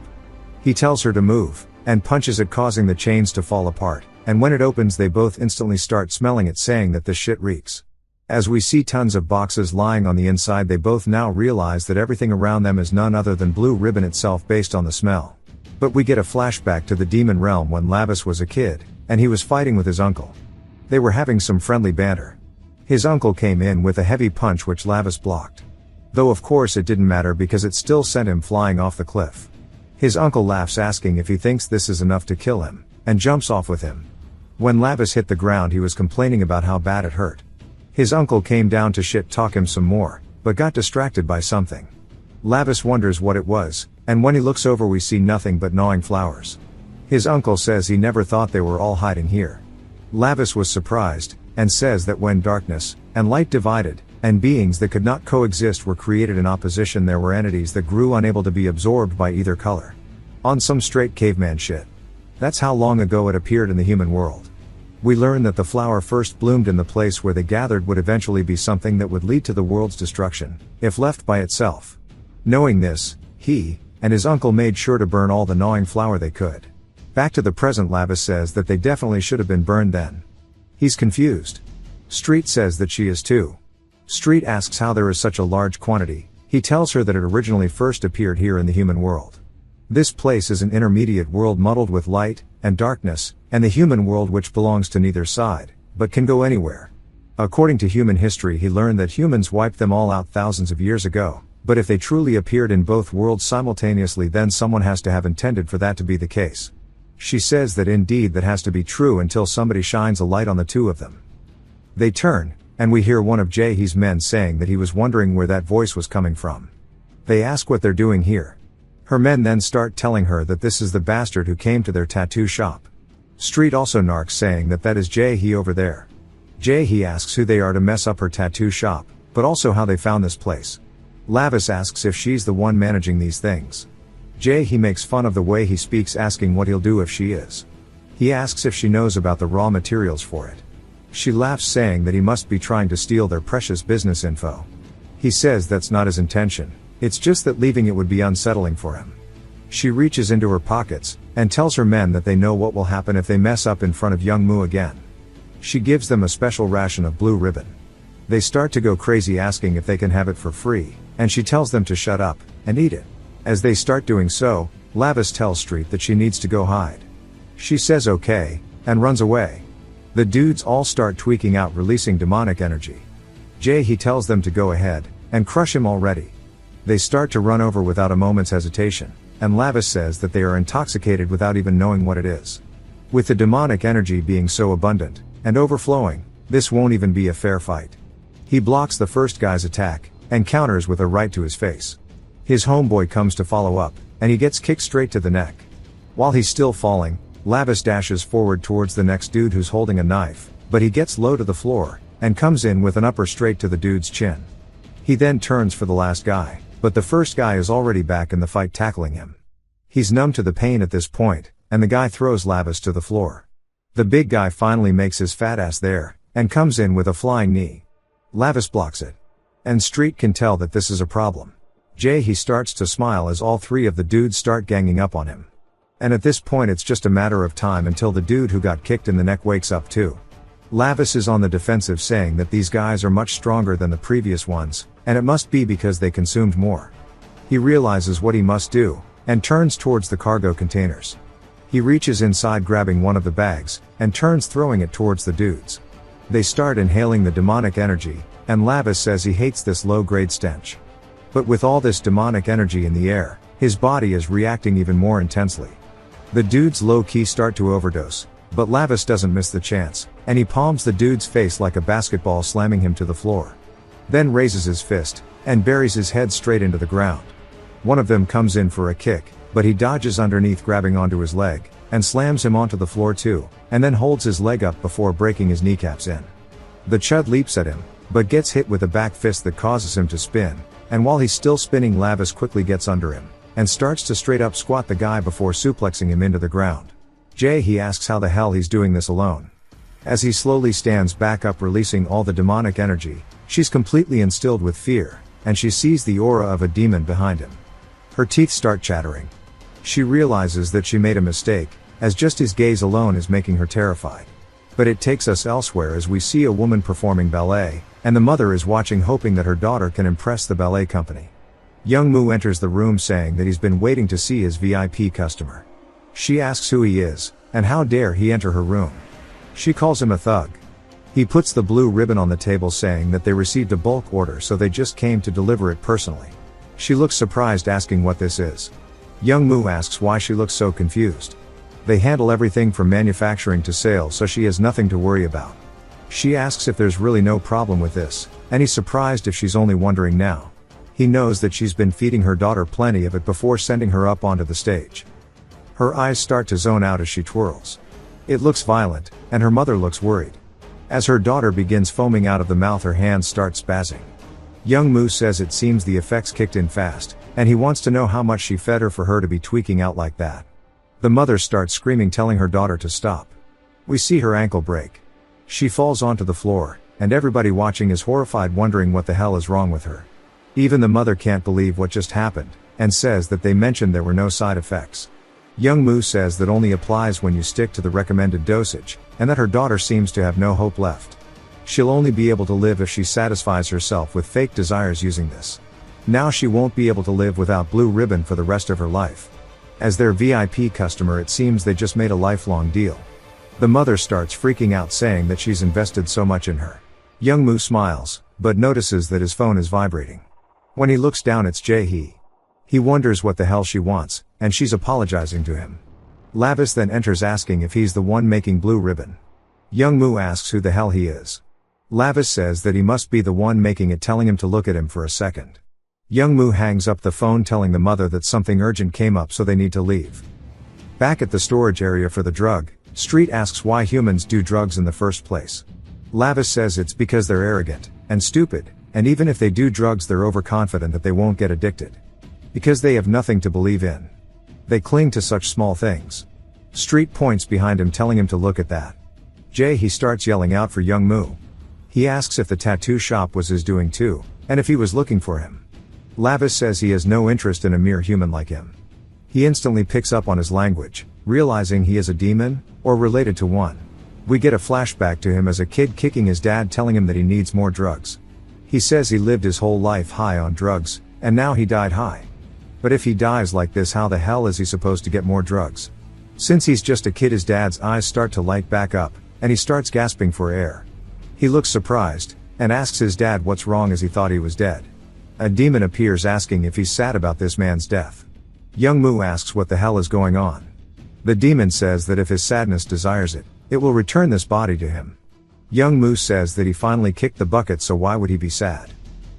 He tells her to move, and punches it, causing the chains to fall apart, and when it opens they both instantly start smelling it, saying that this shit reeks. As we see tons of boxes lying on the inside they both now realize that everything around them is none other than Blue Ribbon itself based on the smell. But we get a flashback to the demon realm when Lavis was a kid, and he was fighting with his uncle. They were having some friendly banter. His uncle came in with a heavy punch which Lavis blocked. Though of course it didn't matter because it still sent him flying off the cliff. His uncle laughs asking if he thinks this is enough to kill him, and jumps off with him. When Lavis hit the ground he was complaining about how bad it hurt. His uncle came down to shit talk him some more, but got distracted by something. Lavis wonders what it was, and when he looks over we see nothing but gnawing flowers. His uncle says he never thought they were all hiding here. Lavis was surprised, and says that when darkness and light divided, and beings that could not coexist were created in opposition, there were entities that grew unable to be absorbed by either color. On some straight caveman shit. That's how long ago it appeared in the human world. We learn that the flower first bloomed in the place where they gathered would eventually be something that would lead to the world's destruction, if left by itself. Knowing this, he and his uncle made sure to burn all the gnawing flower they could. Back to the present, Lavis says that they definitely should have been burned then. He's confused. Street says that she is too. Street asks how there is such a large quantity. He tells her that it originally first appeared here in the human world. This place is an intermediate world muddled with light and darkness, and the human world which belongs to neither side, but can go anywhere. According to human history, he learned that humans wiped them all out thousands of years ago, but if they truly appeared in both worlds simultaneously, then someone has to have intended for that to be the case. She says that indeed that has to be true until somebody shines a light on the two of them. They turn, and we hear one of Jaehee's men saying that he was wondering where that voice was coming from. They ask what they're doing here. Her men then start telling her that this is the bastard who came to their tattoo shop. Street also narks, saying that that is Jaehee over there. Jaehee asks who they are to mess up her tattoo shop, but also how they found this place. Lavis asks if she's the one managing these things. Jaehee makes fun of the way he speaks, asking what he'll do if she is. He asks if she knows about the raw materials for it. She laughs, saying that he must be trying to steal their precious business info. He says that's not his intention, it's just that leaving it would be unsettling for him. She reaches into her pockets, and tells her men that they know what will happen if they mess up in front of Young Moo again. She gives them a special ration of blue ribbon. They start to go crazy, asking if they can have it for free, and she tells them to shut up, and eat it. As they start doing so, Lavis tells Street that she needs to go hide. She says okay, and runs away. The dudes all start tweaking out, releasing demonic energy. Jaehee tells them to go ahead, and crush him already. They start to run over without a moment's hesitation, and Lavis says that they are intoxicated without even knowing what it is. With the demonic energy being so abundant, and overflowing, this won't even be a fair fight. He blocks the first guy's attack, and counters with a right to his face. His homeboy comes to follow up, and he gets kicked straight to the neck. While he's still falling, Lavis dashes forward towards the next dude who's holding a knife, but he gets low to the floor, and comes in with an upper straight to the dude's chin. He then turns for the last guy, but the first guy is already back in the fight, tackling him. He's numb to the pain at this point, and the guy throws Lavis to the floor. The big guy finally makes his fat ass there, and comes in with a flying knee. Lavis blocks it. And Street can tell that this is a problem. Jaehee starts to smile as all three of the dudes start ganging up on him. And at this point it's just a matter of time until the dude who got kicked in the neck wakes up too. Lavis is on the defensive, saying that these guys are much stronger than the previous ones, and it must be because they consumed more. He realizes what he must do, and turns towards the cargo containers. He reaches inside, grabbing one of the bags, and turns, throwing it towards the dudes. They start inhaling the demonic energy, and Lavis says he hates this low-grade stench. But with all this demonic energy in the air, his body is reacting even more intensely. The dudes low-key start to overdose, but Lavis doesn't miss the chance, and he palms the dude's face like a basketball, slamming him to the floor. Then raises his fist, and buries his head straight into the ground. One of them comes in for a kick, but he dodges underneath, grabbing onto his leg, and slams him onto the floor too, and then holds his leg up before breaking his kneecaps in. The chud leaps at him, but gets hit with a back fist that causes him to spin, and while he's still spinning, Lavis quickly gets under him, and starts to straight up squat the guy before suplexing him into the ground. Jaehee asks how the hell he's doing this alone. As he slowly stands back up, releasing all the demonic energy, she's completely instilled with fear, and she sees the aura of a demon behind him. Her teeth start chattering. She realizes that she made a mistake, as just his gaze alone is making her terrified. But it takes us elsewhere as we see a woman performing ballet, and the mother is watching, hoping that her daughter can impress the ballet company. Young Moo enters the room, saying that he's been waiting to see his VIP customer. She asks who he is, and how dare he enter her room. She calls him a thug. He puts the blue ribbon on the table, saying that they received a bulk order, so they just came to deliver it personally. She looks surprised, asking what this is. Young Moo asks why she looks so confused. They handle everything from manufacturing to sales, so she has nothing to worry about. She asks if there's really no problem with this, and he's surprised if she's only wondering now. He knows that she's been feeding her daughter plenty of it before sending her up onto the stage. Her eyes start to zone out as she twirls. It looks violent, and her mother looks worried. As her daughter begins foaming out of the mouth, her hands start spazzing. Young Moo says it seems the effects kicked in fast, and he wants to know how much she fed her for her to be tweaking out like that. The mother starts screaming, telling her daughter to stop. We see her ankle break. She falls onto the floor, and everybody watching is horrified, wondering what the hell is wrong with her. Even the mother can't believe what just happened, and says that they mentioned there were no side effects. Young Moo says that only applies when you stick to the recommended dosage, and that her daughter seems to have no hope left. She'll only be able to live if she satisfies herself with fake desires using this. Now she won't be able to live without blue ribbon for the rest of her life. As their VIP customer, it seems they just made a lifelong deal. The mother starts freaking out, saying that she's invested so much in her. Young Moo smiles, but notices that his phone is vibrating. When he looks down, it's Jae-hee. He wonders what the hell she wants, and she's apologizing to him. Lavis then enters asking if he's the one making Blue Ribbon. Young Moo asks who the hell he is. Lavis says that he must be the one making it, telling him to look at him for a second. Young Moo hangs up the phone, telling the mother that something urgent came up, so they need to leave. Back at the storage area for the drug, Street asks why humans do drugs in the first place. Lavis says it's because they're arrogant and stupid, and even if they do drugs they're overconfident that they won't get addicted. Because they have nothing to believe in. They cling to such small things. Street points behind him, telling him to look at that. He starts yelling out for Young Moo. He asks if the tattoo shop was his doing too, and if he was looking for him. Lavis says he has no interest in a mere human like him. He instantly picks up on his language, realizing he is a demon, or related to one. We get a flashback to him as a kid kicking his dad, telling him that he needs more drugs. He says he lived his whole life high on drugs, and now he died high. But if he dies like this, how the hell is he supposed to get more drugs? Since he's just a kid, his dad's eyes start to light back up, and he starts gasping for air. He looks surprised, and asks his dad what's wrong, as he thought he was dead. A demon appears asking if he's sad about this man's death. Young Moo asks what the hell is going on. The demon says that if his sadness desires it, it will return this body to him. Young Moo says that he finally kicked the bucket, so why would he be sad?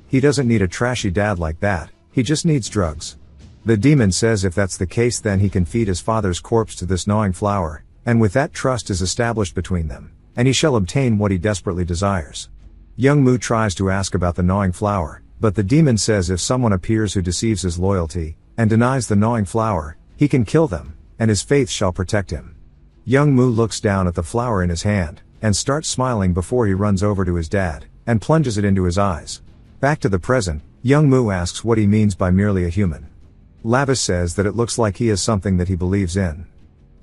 He doesn't need a trashy dad like that, he just needs drugs. The demon says if that's the case, then he can feed his father's corpse to this gnawing flower, and with that trust is established between them, and he shall obtain what he desperately desires. Young Moo tries to ask about the gnawing flower, but the demon says if someone appears who deceives his loyalty, and denies the gnawing flower, he can kill them, and his faith shall protect him. Young Moo looks down at the flower in his hand, and starts smiling before he runs over to his dad, and plunges it into his eyes. Back to the present, Young Moo asks what he means by merely a human. Lavis says that it looks like he is something that he believes in.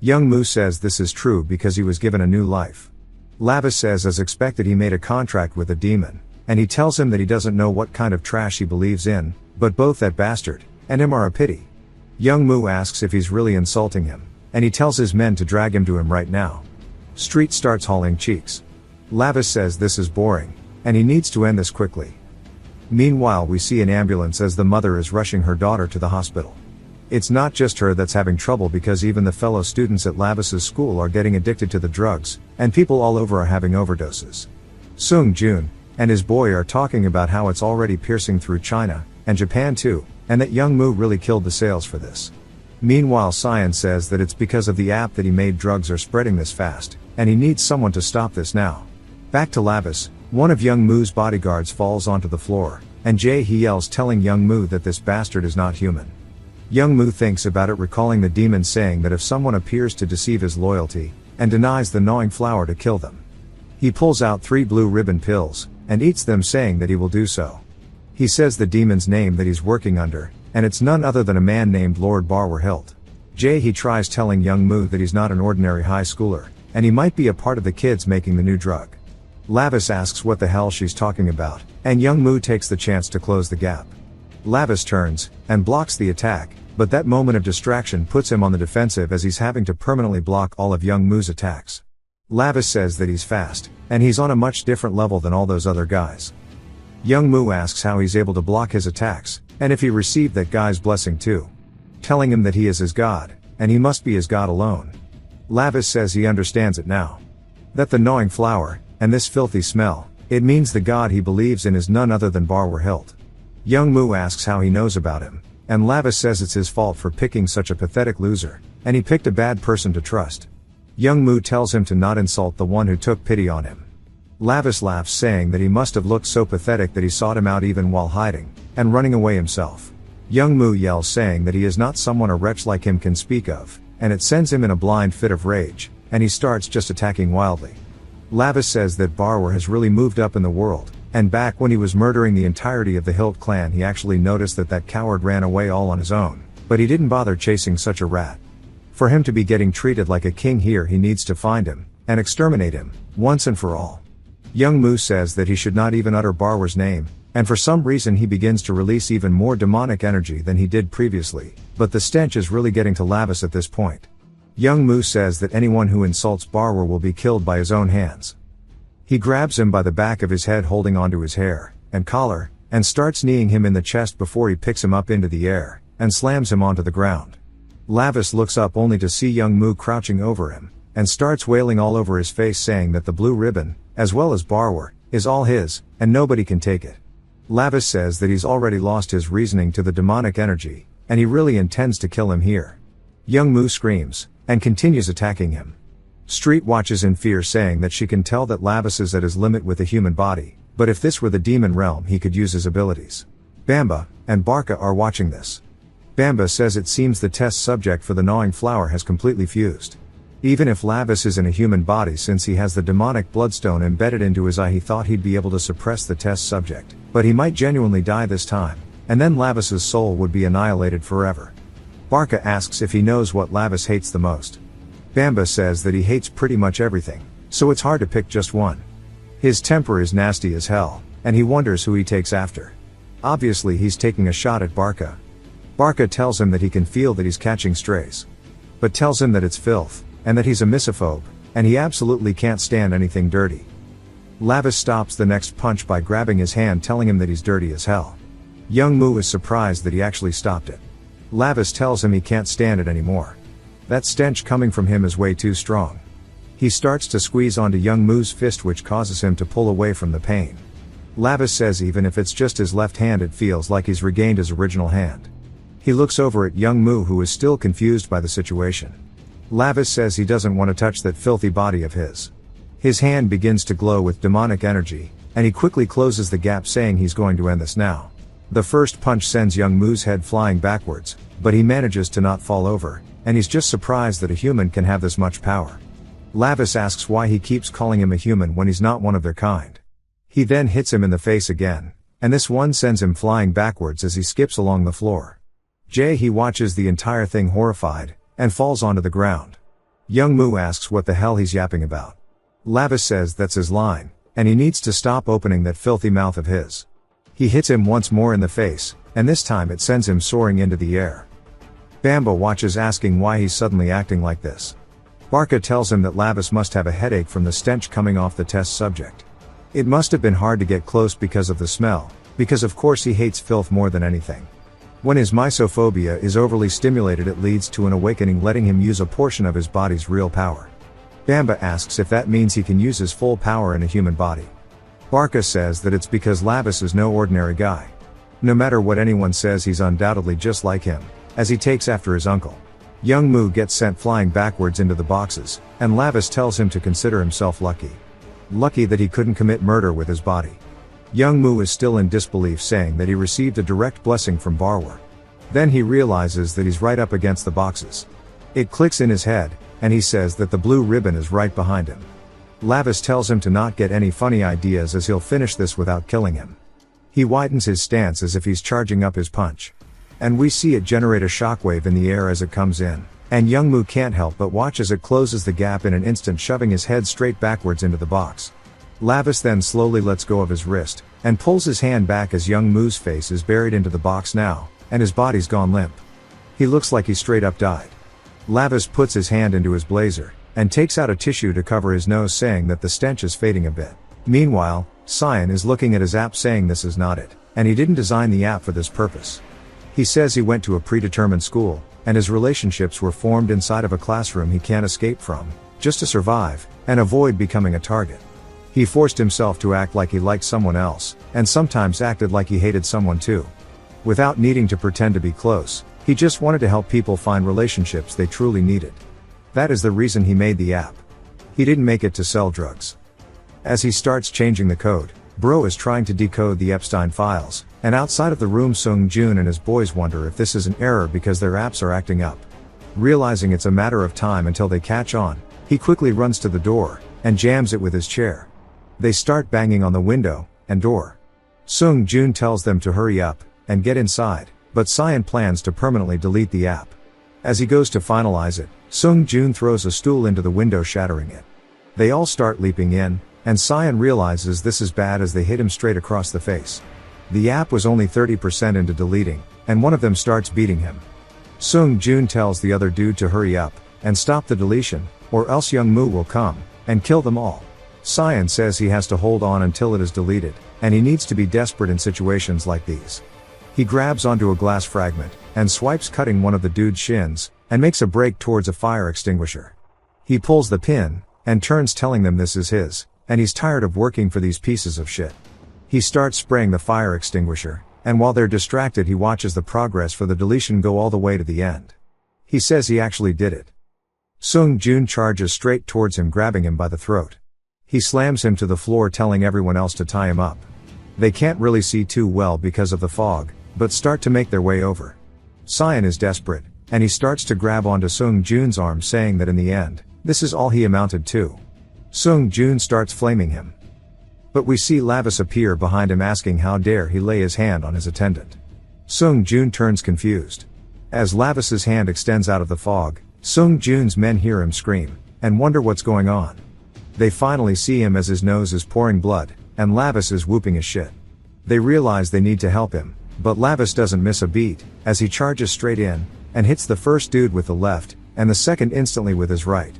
Young Moo says this is true because he was given a new life. Lavis says as expected he made a contract with a demon, and he tells him that he doesn't know what kind of trash he believes in, but both that bastard and him are a pity. Young Moo asks if he's really insulting him, and he tells his men to drag him to him right now. Street starts hauling cheeks. Lavis says this is boring, and he needs to end this quickly. Meanwhile, we see an ambulance as the mother is rushing her daughter to the hospital. It's not just her that's having trouble, because even the fellow students at Lavis's school are getting addicted to the drugs, and people all over are having overdoses. Sung Jun and his boy are talking about how it's already piercing through China, and Japan too, and that Young Moo really killed the sales for this. Meanwhile, Cyan says that it's because of the app that he made drugs are spreading this fast, and he needs someone to stop this now. Back to Lavis, one of Young Moo's bodyguards falls onto the floor, and he yells, telling Young Moo that this bastard is not human. Young Moo thinks about it, recalling the demon saying that if someone appears to deceive his loyalty, and denies the gnawing flower, to kill them. He pulls out 3 blue ribbon pills, and eats them, saying that he will do so. He says the demon's name that he's working under, and it's none other than a man named Lord Barwer Hilt. He tries telling Young Moo that he's not an ordinary high schooler, and he might be a part of the kids making the new drug. Lavis asks what the hell she's talking about, and Young Moo takes the chance to close the gap. Lavis turns, and blocks the attack, but that moment of distraction puts him on the defensive, as he's having to permanently block all of Young Moo's attacks. Lavis says that he's fast, and he's on a much different level than all those other guys. Young Moo asks how he's able to block his attacks, and if he received that guy's blessing too. Telling him that he is his god, and he must be his god alone. Lavis says he understands it now. That the gnawing flower, and this filthy smell, it means the god he believes in is none other than Barwer Hilt. Young Moo asks how he knows about him, and Lavis says it's his fault for picking such a pathetic loser, and he picked a bad person to trust. Young Moo tells him to not insult the one who took pity on him. Lavis laughs, saying that he must have looked so pathetic that he sought him out even while hiding, and running away himself. Young Moo yells, saying that he is not someone a wretch like him can speak of, and it sends him in a blind fit of rage, and he starts just attacking wildly. Lavis says that Barwer has really moved up in the world, and back when he was murdering the entirety of the Hilt clan, he actually noticed that that coward ran away all on his own, but he didn't bother chasing such a rat. For him to be getting treated like a king here, he needs to find him, and exterminate him, once and for all. Young Moo says that he should not even utter Barwer's name, and for some reason he begins to release even more demonic energy than he did previously, but the stench is really getting to Lavis at this point. Young Moo says that anyone who insults Barwer will be killed by his own hands. He grabs him by the back of his head, holding onto his hair and collar, and starts kneeing him in the chest before he picks him up into the air and slams him onto the ground. Lavis looks up only to see Young Moo crouching over him, and starts wailing all over his face, saying that the blue ribbon, as well as Barwer, is all his, and nobody can take it. Lavis says that he's already lost his reasoning to the demonic energy, and he really intends to kill him here. Young Moo screams, and continues attacking him. Street watches in fear, saying that she can tell that Lavis is at his limit with the human body, but if this were the demon realm he could use his abilities. Bamba and Barca are watching this. Bamba says it seems the test subject for the gnawing flower has completely fused. Even if Lavis is in a human body, since he has the demonic bloodstone embedded into his eye, he thought he'd be able to suppress the test subject, but he might genuinely die this time, and then Lavis's soul would be annihilated forever. Barca asks if he knows what Lavis hates the most. Bamba says that he hates pretty much everything, so it's hard to pick just one. His temper is nasty as hell, and he wonders who he takes after. Obviously he's taking a shot at Barca. Barca tells him that he can feel that he's catching strays, but tells him that it's filth, and that he's a misophobe, and he absolutely can't stand anything dirty. Lavis stops the next punch by grabbing his hand, telling him that he's dirty as hell. Young Moo is surprised that he actually stopped it. Lavis tells him he can't stand it anymore. That stench coming from him is way too strong. He starts to squeeze onto Young Moo's fist, which causes him to pull away from the pain. Lavis says even if it's just his left hand, it feels like he's regained his original hand. He looks over at Young Moo, who is still confused by the situation. Lavis says he doesn't want to touch that filthy body of his. His hand begins to glow with demonic energy, and he quickly closes the gap, saying he's going to end this now. The first punch sends Young Moo's head flying backwards, but he manages to not fall over, and he's just surprised that a human can have this much power. Lavis asks why he keeps calling him a human when he's not one of their kind. He then hits him in the face again, and this one sends him flying backwards as he skips along the floor. He watches the entire thing horrified, and falls onto the ground. Young Moo asks what the hell he's yapping about. Lavis says that's his line, and he needs to stop opening that filthy mouth of his. He hits him once more in the face, and this time it sends him soaring into the air. Bamba watches, asking why he's suddenly acting like this. Barca tells him that Lavis must have a headache from the stench coming off the test subject. It must have been hard to get close because of the smell, because of course he hates filth more than anything. When his misophobia is overly stimulated, it leads to an awakening, letting him use a portion of his body's real power. Bamba asks if that means he can use his full power in a human body. Barca says that it's because Lavis is no ordinary guy. No matter what anyone says, he's undoubtedly just like him, as he takes after his uncle. Young Moo gets sent flying backwards into the boxes, and Lavis tells him to consider himself lucky. Lucky that he couldn't commit murder with his body. Young Moo is still in disbelief, saying that he received a direct blessing from Barwer. Then he realizes that he's right up against the boxes. It clicks in his head, and he says that the blue ribbon is right behind him. Lavis tells him to not get any funny ideas, as he'll finish this without killing him. He widens his stance as if he's charging up his punch. And we see it generate a shockwave in the air as it comes in, and Young Moo can't help but watch as it closes the gap in an instant, shoving his head straight backwards into the box. Lavis then slowly lets go of his wrist, and pulls his hand back as Young Moo's face is buried into the box now, and his body's gone limp. He looks like he straight up died. Lavis puts his hand into his blazer, and takes out a tissue to cover his nose, saying that the stench is fading a bit. Meanwhile, Cyan is looking at his app, saying this is not it, and he didn't design the app for this purpose. He says he went to a predetermined school, and his relationships were formed inside of a classroom he can't escape from, just to survive, and avoid becoming a target. He forced himself to act like he liked someone else, and sometimes acted like he hated someone too. Without needing to pretend to be close, he just wanted to help people find relationships they truly needed. That is the reason he made the app. He didn't make it to sell drugs. As he starts changing the code, Bro is trying to decode the Epstein files, and outside of the room, Sung Jun and his boys wonder if this is an error because their apps are acting up. Realizing it's a matter of time until they catch on, he quickly runs to the door, and jams it with his chair. They start banging on the window and door. Sung Jun tells them to hurry up and get inside, but Cyan plans to permanently delete the app. As he goes to finalize it, Sung Jun throws a stool into the window, shattering it. They all start leaping in, and Cyan realizes this is bad as they hit him straight across the face. The app was only 30% into deleting, and one of them starts beating him. Sung Jun tells the other dude to hurry up and stop the deletion, or else Young Moo will come and kill them all. Cyan says he has to hold on until it is deleted, and he needs to be desperate in situations like these. He grabs onto a glass fragment, and swipes cutting one of the dude's shins, and makes a break towards a fire extinguisher. He pulls the pin, and turns telling them this is his, and he's tired of working for these pieces of shit. He starts spraying the fire extinguisher, and while they're distracted he watches the progress for the deletion go all the way to the end. He says he actually did it. Sung Joon charges straight towards him, grabbing him by the throat. He slams him to the floor, telling everyone else to tie him up. They can't really see too well because of the fog, but start to make their way over. Cyan is desperate, and he starts to grab onto Sung Joon's arm, saying that in the end, this is all he amounted to. Sung Joon starts flaming him. But we see Lavis appear behind him, asking how dare he lay his hand on his attendant. Sung Joon turns confused. As Lavis's hand extends out of the fog, Sung Joon's men hear him scream, and wonder what's going on. They finally see him as his nose is pouring blood, and Lavis is whooping his shit. They realize they need to help him, but Lavis doesn't miss a beat, as he charges straight in, and hits the first dude with the left, and the second instantly with his right.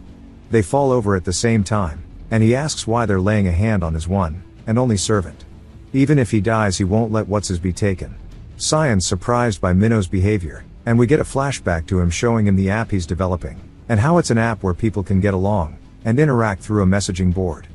They fall over at the same time, and he asks why they're laying a hand on his one and only servant. Even if he dies he won't let what's his be taken. Cyan's surprised by Minno's behavior, and we get a flashback to him showing him the app he's developing, and how it's an app where people can get along and interact through a messaging board.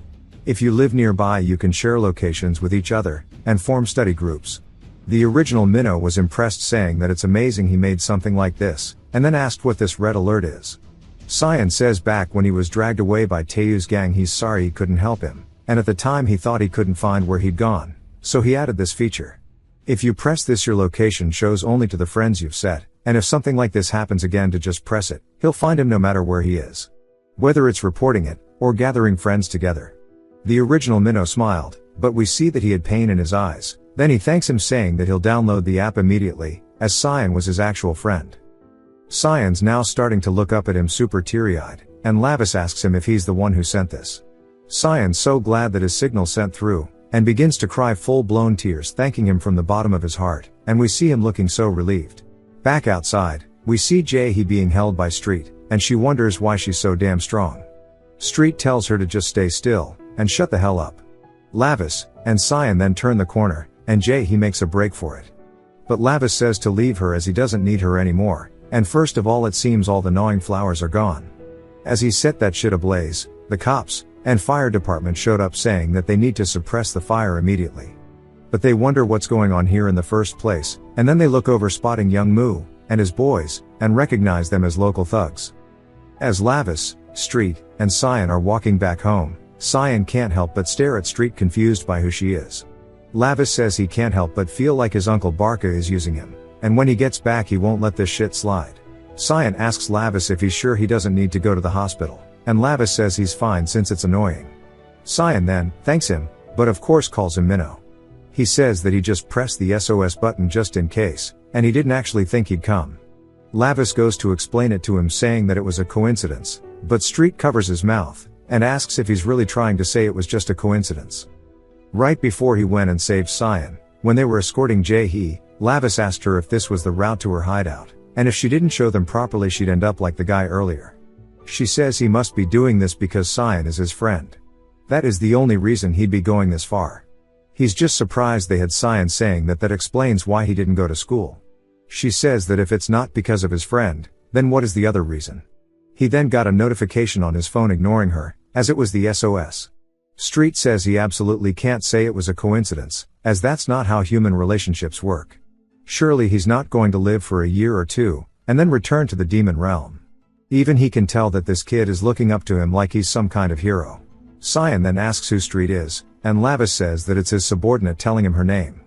If you live nearby you can share locations with each other, and form study groups. The original Minnow was impressed, saying that it's amazing he made something like this, and then asked what this red alert is. Cyan says back when he was dragged away by Taeyu's gang he's sorry he couldn't help him, and at the time he thought he couldn't find where he'd gone, so he added this feature. If you press this your location shows only to the friends you've set, and if something like this happens again to just press it, he'll find him no matter where he is. Whether it's reporting it, or gathering friends together. The original Minnow smiled, but we see that he had pain in his eyes, then he thanks him saying that he'll download the app immediately, as Cyan was his actual friend. Cyan's now starting to look up at him super teary-eyed, and Lavis asks him if he's the one who sent this. Cyan's so glad that his signal sent through, and begins to cry full-blown tears thanking him from the bottom of his heart, and we see him looking so relieved. Back outside, we see Jae-hee being held by Street, and she wonders why she's so damn strong. Street tells her to just stay still, and shut the hell up. Lavis and Cyan then turn the corner, and Jae-hee makes a break for it. But Lavis says to leave her as he doesn't need her anymore, and first of all it seems all the gnawing flowers are gone. As he set that shit ablaze, the cops and fire department showed up saying that they need to suppress the fire immediately. But they wonder what's going on here in the first place, and then they look over spotting young Moo and his boys, and recognize them as local thugs. As Lavis, Street, and Cyan are walking back home, Cyan can't help but stare at Street, confused by who she is. Lavis says he can't help but feel like his uncle Barca is using him, and when he gets back he won't let this shit slide. Cyan asks Lavis if he's sure he doesn't need to go to the hospital, and Lavis says he's fine since it's annoying. Cyan then thanks him, but of course calls him Minnow. He says that he just pressed the SOS button just in case, and he didn't actually think he'd come. Lavis goes to explain it to him, saying that it was a coincidence, but Street covers his mouth, and asks if he's really trying to say it was just a coincidence. Right before he went and saved Cyan, when they were escorting Jae-hee, Lavis asked her if this was the route to her hideout, and if she didn't show them properly she'd end up like the guy earlier. She says he must be doing this because Cyan is his friend. That is the only reason he'd be going this far. He's just surprised they had Cyan, saying that explains why he didn't go to school. She says that if it's not because of his friend, then what is the other reason? He then got a notification on his phone ignoring her, as it was the SOS. Street says he absolutely can't say it was a coincidence, as that's not how human relationships work. Surely he's not going to live for a year or two, and then return to the demon realm. Even he can tell that this kid is looking up to him like he's some kind of hero. Cyan then asks who Street is, and Lavis says that it's his subordinate, telling him her name.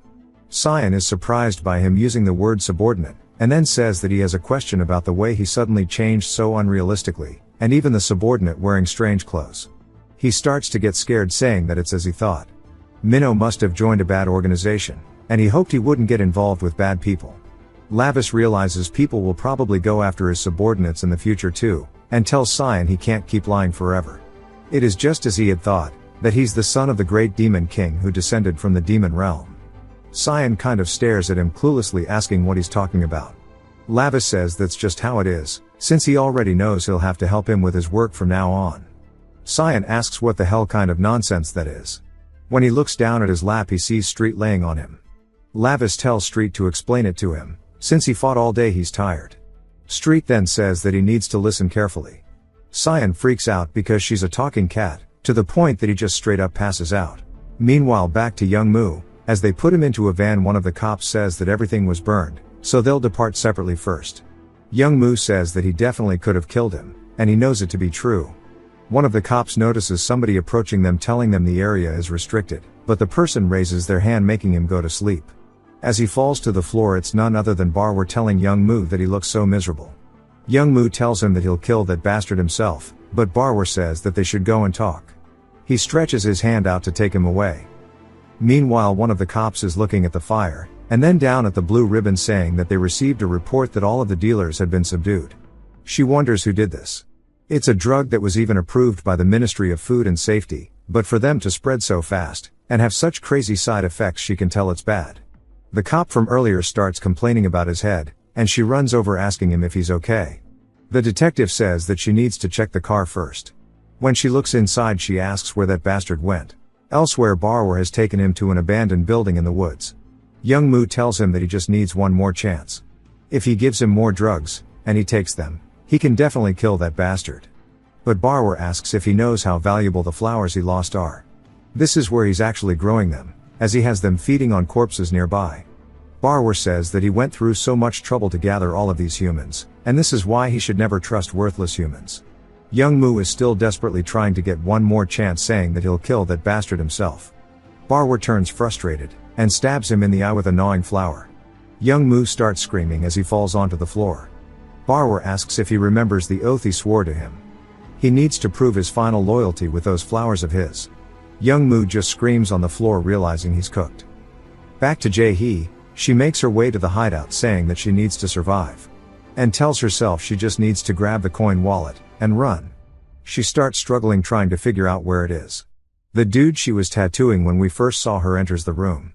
Cyan is surprised by him using the word subordinate, and then says that he has a question about the way he suddenly changed so unrealistically, and even the subordinate wearing strange clothes. He starts to get scared, saying that it's as he thought. Minnow must have joined a bad organization, and he hoped he wouldn't get involved with bad people. Lavis realizes people will probably go after his subordinates in the future too, and tells Cyan he can't keep lying forever. It is just as he had thought, that he's the son of the great demon king who descended from the demon realm. Cyan kind of stares at him cluelessly, asking what he's talking about. Lavis says that's just how it is, since he already knows he'll have to help him with his work from now on. Cyan asks what the hell kind of nonsense that is. When he looks down at his lap he sees Street laying on him. Lavis tells Street to explain it to him, since he fought all day he's tired. Street then says that he needs to listen carefully. Cyan freaks out because she's a talking cat, to the point that he just straight up passes out. Meanwhile back to Young Moo, as they put him into a van one of the cops says that everything was burned, so they'll depart separately first. Young Moo says that he definitely could have killed him, and he knows it to be true. One of the cops notices somebody approaching them telling them the area is restricted, but the person raises their hand making him go to sleep. As he falls to the floor it's none other than Barwer telling Young Moo that he looks so miserable. Young Moo tells him that he'll kill that bastard himself, but Barwer says that they should go and talk. He stretches his hand out to take him away. Meanwhile one of the cops is looking at the fire, and then down at the blue ribbon saying that they received a report that all of the dealers had been subdued. She wonders who did this. It's a drug that was even approved by the Ministry of Food and Safety, but for them to spread so fast, and have such crazy side effects she can tell it's bad. The cop from earlier starts complaining about his head, and she runs over asking him if he's okay. The detective says that she needs to check the car first. When she looks inside she asks where that bastard went. Elsewhere Barwer has taken him to an abandoned building in the woods. Young Moo tells him that he just needs one more chance. If he gives him more drugs, and he takes them, he can definitely kill that bastard. But Barwer asks if he knows how valuable the flowers he lost are. This is where he's actually growing them, as he has them feeding on corpses nearby. Barwer says that he went through so much trouble to gather all of these humans, and this is why he should never trust worthless humans. Young Moo is still desperately trying to get one more chance saying that he'll kill that bastard himself. Barwer turns frustrated, and stabs him in the eye with a gnawing flower. Young Moo starts screaming as he falls onto the floor. Barwer asks if he remembers the oath he swore to him. He needs to prove his final loyalty with those flowers of his. Young Moo just screams on the floor realizing he's cooked. Back to Jae-hee, she makes her way to the hideout saying that she needs to survive. And tells herself she just needs to grab the coin wallet, and run. She starts struggling trying to figure out where it is. The dude she was tattooing when we first saw her enters the room.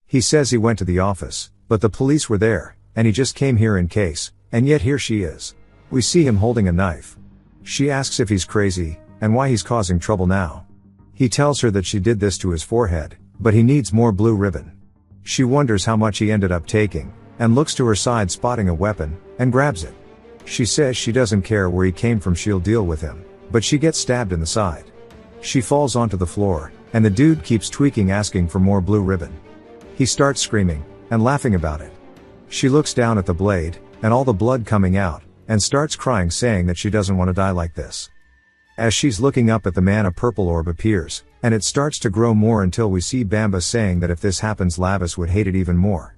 He says he went to the office, but the police were there, and he just came here in case, and yet here she is. We see him holding a knife. She asks if he's crazy, and why he's causing trouble now. He tells her that she did this to his forehead, but he needs more blue ribbon. She wonders how much he ended up taking, and looks to her side spotting a weapon, and grabs it. She says she doesn't care where he came from, she'll deal with him, but she gets stabbed in the side. She falls onto the floor, and the dude keeps tweaking asking for more blue ribbon. He starts screaming, and laughing about it. She looks down at the blade, and all the blood coming out, and starts crying saying that she doesn't want to die like this. As she's looking up at the man a purple orb appears, and it starts to grow more until we see Bamba saying that if this happens Lavis would hate it even more.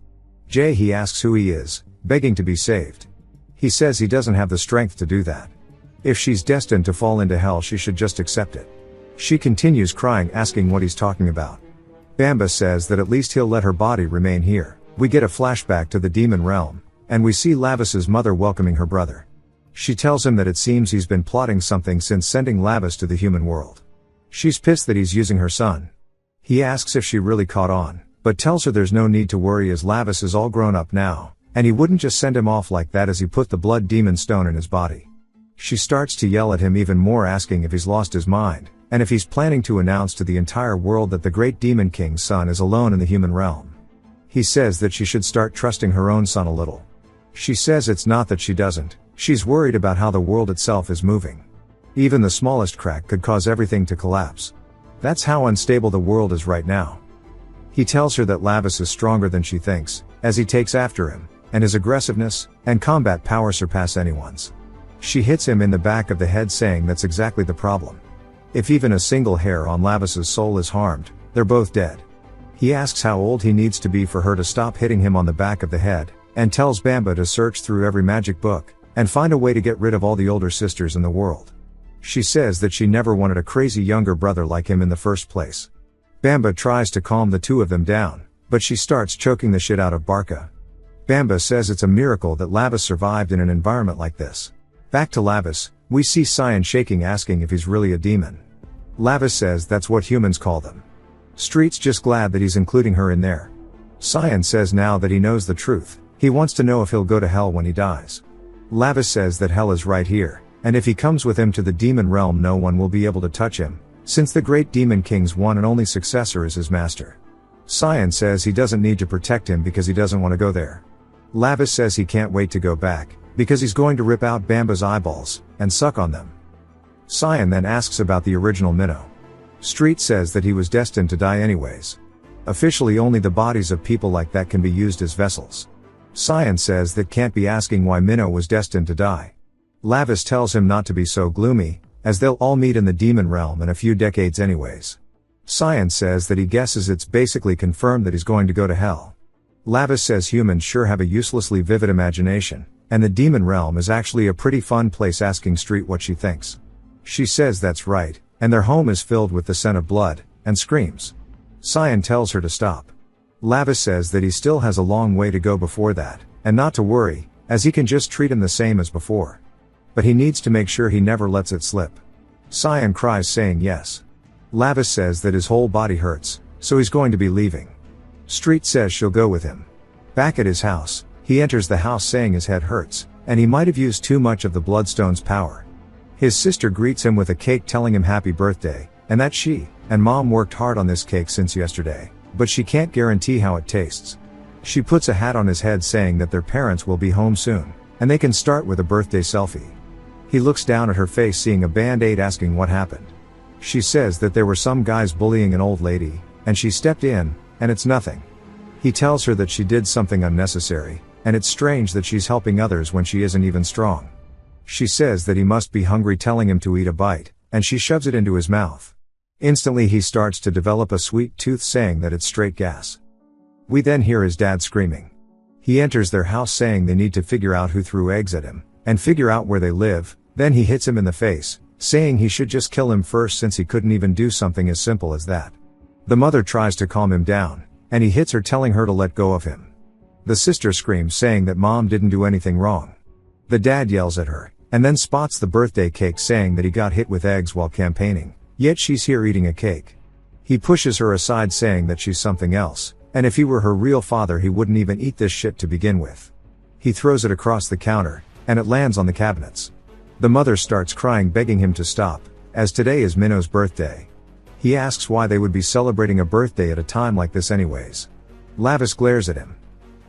Jae-hee asks who he is, begging to be saved. He says he doesn't have the strength to do that. If she's destined to fall into hell she should just accept it. She continues crying asking what he's talking about. Bamba says that at least he'll let her body remain here. We get a flashback to the demon realm, and we see Lavis's mother welcoming her brother. She tells him that it seems he's been plotting something since sending Lavis to the human world. She's pissed that he's using her son. He asks if she really caught on, but tells her there's no need to worry as Lavis is all grown up now, and he wouldn't just send him off like that as he put the blood demon stone in his body. She starts to yell at him even more asking if he's lost his mind, and if he's planning to announce to the entire world that the great demon king's son is alone in the human realm. He says that she should start trusting her own son a little. She says it's not that she doesn't, she's worried about how the world itself is moving. Even the smallest crack could cause everything to collapse. That's how unstable the world is right now. He tells her that Lavis is stronger than she thinks, as he takes after him, and his aggressiveness and combat power surpass anyone's. She hits him in the back of the head saying that's exactly the problem. If even a single hair on Lavis's soul is harmed, they're both dead. He asks how old he needs to be for her to stop hitting him on the back of the head, and tells Bamba to search through every magic book, and find a way to get rid of all the older sisters in the world. She says that she never wanted a crazy younger brother like him in the first place. Bamba tries to calm the two of them down, but she starts choking the shit out of Barca. Bamba says it's a miracle that Lavis survived in an environment like this. Back to Lavis, we see Cyan shaking asking if he's really a demon. Lavis says that's what humans call them. Street's just glad that he's including her in there. Cyan says now that he knows the truth, he wants to know if he'll go to hell when he dies. Lavis says that hell is right here, and if he comes with him to the demon realm no one will be able to touch him, since the great demon king's one and only successor is his master. Cyan says he doesn't need to protect him because he doesn't want to go there. Lavis says he can't wait to go back, because he's going to rip out Bamba's eyeballs, and suck on them. Cyan then asks about the original Minnow. Street says that he was destined to die anyways. Officially only the bodies of people like that can be used as vessels. Cyan says that can't be asking why Minnow was destined to die. Lavis tells him not to be so gloomy, as they'll all meet in the demon realm in a few decades anyways. Cyan says that he guesses it's basically confirmed that he's going to go to hell. Lavis says humans sure have a uselessly vivid imagination, and the demon realm is actually a pretty fun place, asking Street what she thinks. She says that's right, and their home is filled with the scent of blood, and screams. Cyan tells her to stop. Lavis says that he still has a long way to go before that, and not to worry, as he can just treat him the same as before. But he needs to make sure he never lets it slip. Cyan cries saying yes. Lavis says that his whole body hurts, so he's going to be leaving. Street says she'll go with him. Back at his house, he enters the house saying his head hurts, and he might have used too much of the Bloodstone's power. His sister greets him with a cake telling him happy birthday, and that she and Mom worked hard on this cake since yesterday, but she can't guarantee how it tastes. She puts a hat on his head saying that their parents will be home soon, and they can start with a birthday selfie. He looks down at her face seeing a band-aid, asking what happened. She says that there were some guys bullying an old lady, and she stepped in, and it's nothing. He tells her that she did something unnecessary, and it's strange that she's helping others when she isn't even strong. She says that he must be hungry, telling him to eat a bite, and she shoves it into his mouth. Instantly he starts to develop a sweet tooth, saying that it's straight gas. We then hear his dad screaming. He enters their house saying they need to figure out who threw eggs at him, and figure out where they live. Then he hits him in the face, saying he should just kill him first since he couldn't even do something as simple as that. The mother tries to calm him down, and he hits her, telling her to let go of him. The sister screams saying that Mom didn't do anything wrong. The dad yells at her, and then spots the birthday cake, saying that he got hit with eggs while campaigning, yet she's here eating a cake. He pushes her aside saying that she's something else, and if he were her real father he wouldn't even eat this shit to begin with. He throws it across the counter, and it lands on the cabinets. The mother starts crying, begging him to stop, as today is Minnow's birthday. He asks why they would be celebrating a birthday at a time like this anyways. Lavis glares at him.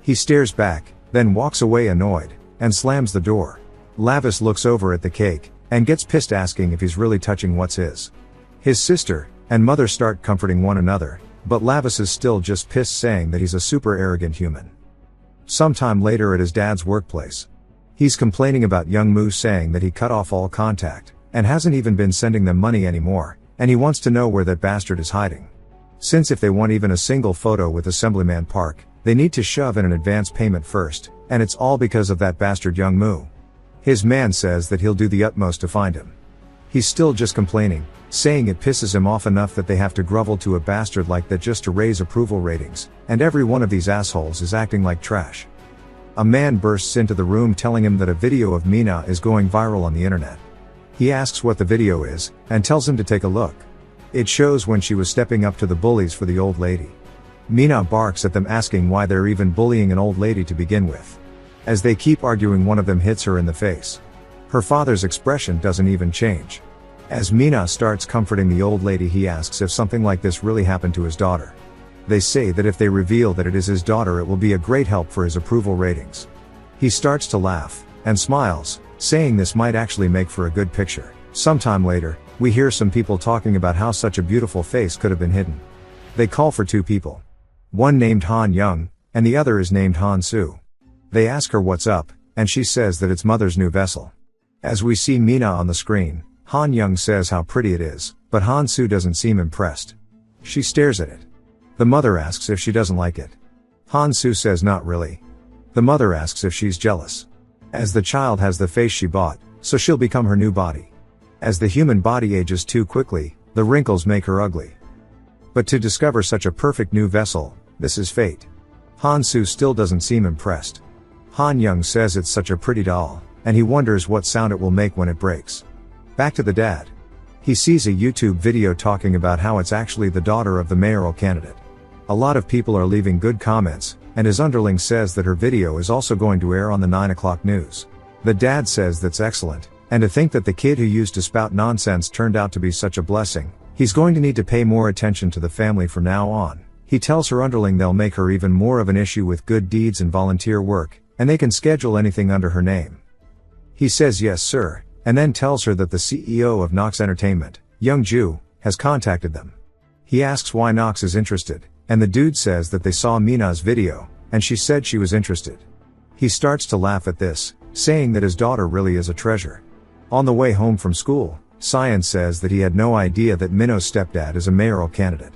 He stares back, then walks away annoyed, and slams the door. Lavis looks over at the cake, and gets pissed, asking if he's really touching what's his. His sister and mother start comforting one another, but Lavis is still just pissed, saying that he's a super arrogant human. Sometime later at his dad's workplace, he's complaining about Young Moo, saying that he cut off all contact, and hasn't even been sending them money anymore, and he wants to know where that bastard is hiding. Since if they want even a single photo with Assemblyman Park, they need to shove in an advance payment first, and it's all because of that bastard Young Moo. His man says that he'll do the utmost to find him. He's still just complaining, saying it pisses him off enough that they have to grovel to a bastard like that just to raise approval ratings, and every one of these assholes is acting like trash. A man bursts into the room telling him that a video of Mina is going viral on the internet. He asks what the video is, and tells him to take a look. It shows when she was stepping up to the bullies for the old lady. Mina barks at them, asking why they're even bullying an old lady to begin with. As they keep arguing, one of them hits her in the face. Her father's expression doesn't even change. As Mina starts comforting the old lady, he asks if something like this really happened to his daughter. They say that if they reveal that it is his daughter, it will be a great help for his approval ratings. He starts to laugh, and smiles, saying this might actually make for a good picture. Sometime later, we hear some people talking about how such a beautiful face could have been hidden. They call for two people. One named Han Young, and the other is named Han Soo. They ask her what's up, and she says that it's mother's new vessel. As we see Mina on the screen, Han Young says how pretty it is, but Han Soo doesn't seem impressed. She stares at it. The mother asks if she doesn't like it. Han Soo says not really. The mother asks if she's jealous, as the child has the face she bought, so she'll become her new body. As the human body ages too quickly, the wrinkles make her ugly. But to discover such a perfect new vessel, this is fate. Han Soo still doesn't seem impressed. Han Young says it's such a pretty doll, and he wonders what sound it will make when it breaks. Back to the dad. He sees a YouTube video talking about how it's actually the daughter of the mayoral candidate. A lot of people are leaving good comments, and his underling says that her video is also going to air on the 9 o'clock news. The dad says that's excellent, And to think that the kid who used to spout nonsense turned out to be such a blessing. He's going to need to pay more attention to the family from now on. He tells her underling they'll make her even more of an issue with good deeds and volunteer work, and they can schedule anything under her name. He says yes sir, and then tells her that the CEO of Knox Entertainment, Young Ju, has contacted them. He asks why Knox is interested, and the dude says that they saw Mina's video, and she said she was interested. He starts to laugh at this, saying that his daughter really is a treasure. On the way home from school, Cyan says that he had no idea that Minho's stepdad is a mayoral candidate.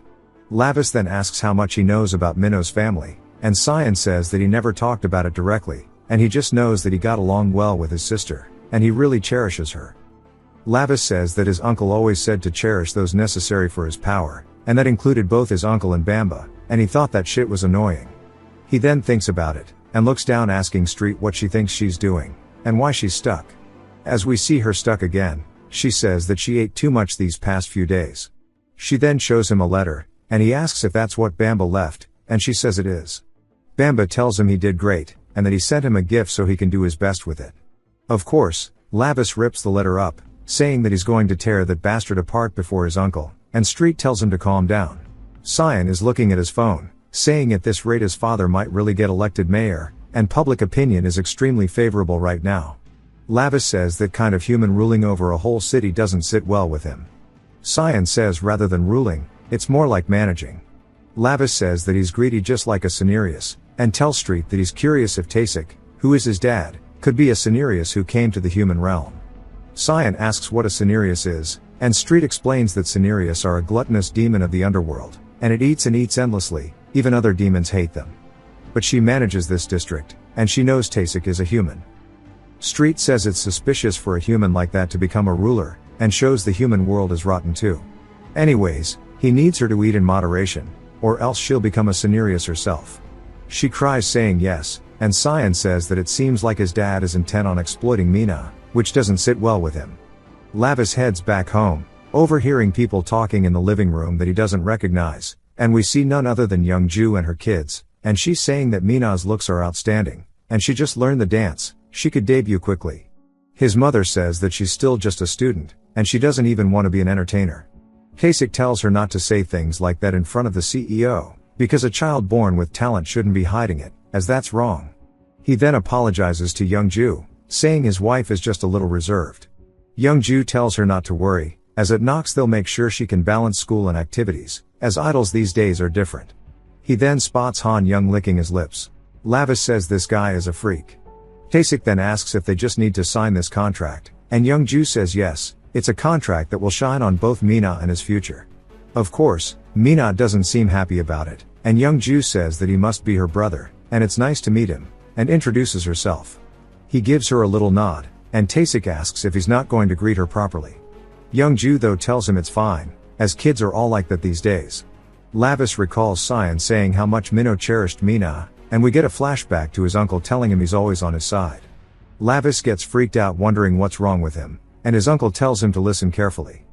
Lavis then asks how much he knows about Minho's family, and Cyan says that he never talked about it directly, and he just knows that he got along well with his sister, and he really cherishes her. Lavis says that his uncle always said to cherish those necessary for his power, and that included both his uncle and Bamba, and he thought that shit was annoying. He then thinks about it, and looks down asking Street what she thinks she's doing, and why she's stuck. As we see her stuck again, she says that she ate too much these past few days. She then shows him a letter, and he asks if that's what Bamba left, and she says it is. Bamba tells him he did great, and that he sent him a gift so he can do his best with it. Of course, Lavis rips the letter up, saying that he's going to tear that bastard apart before his uncle, and Street tells him to calm down. Cyan is looking at his phone, saying at this rate his father might really get elected mayor, and public opinion is extremely favorable right now. Lavis says that kind of human ruling over a whole city doesn't sit well with him. Cyan says rather than ruling, it's more like managing. Lavis says that he's greedy just like a Cenarius, and tells Street that he's curious if Tasik, who is his dad, could be a Cenarius who came to the human realm. Cyan asks what a Cenarius is, and Street explains that Cenarius are a gluttonous demon of the underworld, and it eats and eats endlessly, even other demons hate them. But she manages this district, and she knows Tasik is a human. Street says it's suspicious for a human like that to become a ruler, and shows the human world is rotten too. Anyways, he needs her to eat in moderation, or else she'll become a Cenarius herself. She cries saying yes, and Cyan says that it seems like his dad is intent on exploiting Mina, which doesn't sit well with him. Lavis heads back home, overhearing people talking in the living room that he doesn't recognize, and we see none other than Young Ju and her kids, and she's saying that Mina's looks are outstanding, and she just learned the dance, she could debut quickly. His mother says that she's still just a student, and she doesn't even want to be an entertainer. Kasich tells her not to say things like that in front of the CEO, because a child born with talent shouldn't be hiding it, as that's wrong. He then apologizes to Young Ju, saying his wife is just a little reserved. Young Ju tells her not to worry, as at Knox they'll make sure she can balance school and activities, as idols these days are different. He then spots Han Young licking his lips. Lavis says this guy is a freak. Kasich then asks if they just need to sign this contract, and Young Ju says yes, it's a contract that will shine on both Mina and his future. Of course, Mina doesn't seem happy about it, and Young Ju says that he must be her brother, and it's nice to meet him, and introduces herself. He gives her a little nod, and Tasik asks if he's not going to greet her properly. Young Ju though tells him it's fine, as kids are all like that these days. Lavis recalls Cyan saying how much Minho cherished Mina, and we get a flashback to his uncle telling him he's always on his side. Lavis gets freaked out wondering what's wrong with him, and his uncle tells him to listen carefully.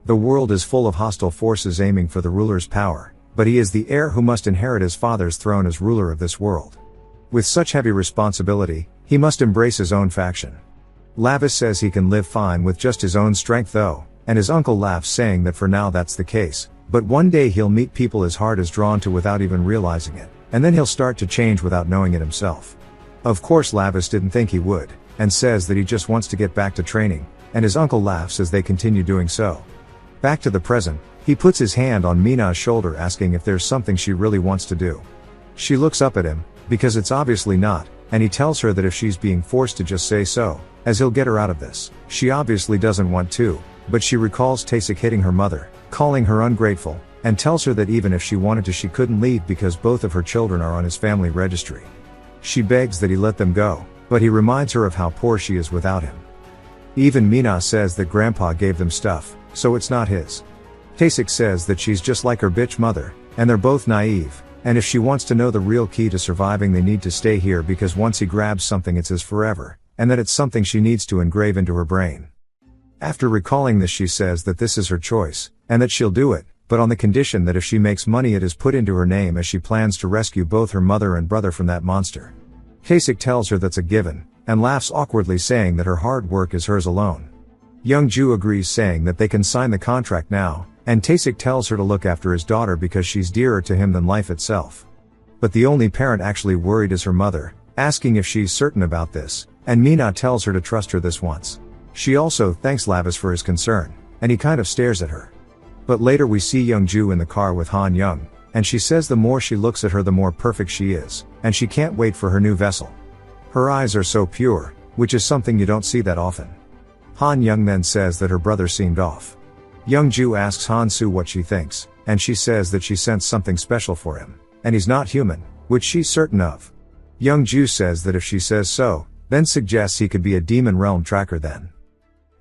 The world is full of hostile forces aiming for the ruler's power, but he is the heir who must inherit his father's throne as ruler of this world. With such heavy responsibility, he must embrace his own faction. Lavis says he can live fine with just his own strength though, and his uncle laughs saying that for now that's the case, but one day he'll meet people his heart is drawn to without even realizing it, and then he'll start to change without knowing it himself. Of course Lavis didn't think he would, and says that he just wants to get back to training, and his uncle laughs as they continue doing so. Back to the present, he puts his hand on Mina's shoulder asking if there's something she really wants to do. She looks up at him, because it's obviously not, and he tells her that if she's being forced to just say so, as he'll get her out of this. She obviously doesn't want to, but she recalls Tasik hitting her mother, calling her ungrateful, and tells her that even if she wanted to she couldn't leave because both of her children are on his family registry. She begs that he let them go, but he reminds her of how poor she is without him. Even Mina says that grandpa gave them stuff, so it's not his. Tasik says that she's just like her bitch mother, and they're both naive, and if she wants to know the real key to surviving they need to stay here because once he grabs something it's his forever, and that it's something she needs to engrave into her brain. After recalling this she says that this is her choice, and that she'll do it, but on the condition that if she makes money it is put into her name as she plans to rescue both her mother and brother from that monster. Kasich tells her that's a given, and laughs awkwardly saying that her hard work is hers alone. Young-ju agrees, saying that they can sign the contract now, and Taesik tells her to look after his daughter because she's dearer to him than life itself. But the only parent actually worried is her mother, asking if she's certain about this, and Mina tells her to trust her this once. She also thanks Lavis for his concern, and he kind of stares at her. But later we see Young-ju in the car with Han Young, and she says the more she looks at her the more perfect she is, and she can't wait for her new vessel. Her eyes are so pure, which is something you don't see that often. Han Young then says that her brother seemed off. Young-ju asks Han Soo what she thinks, and she says that she sensed something special for him, and he's not human, which she's certain of. Young-ju says that if she says so, then suggests he could be a demon realm tracker then.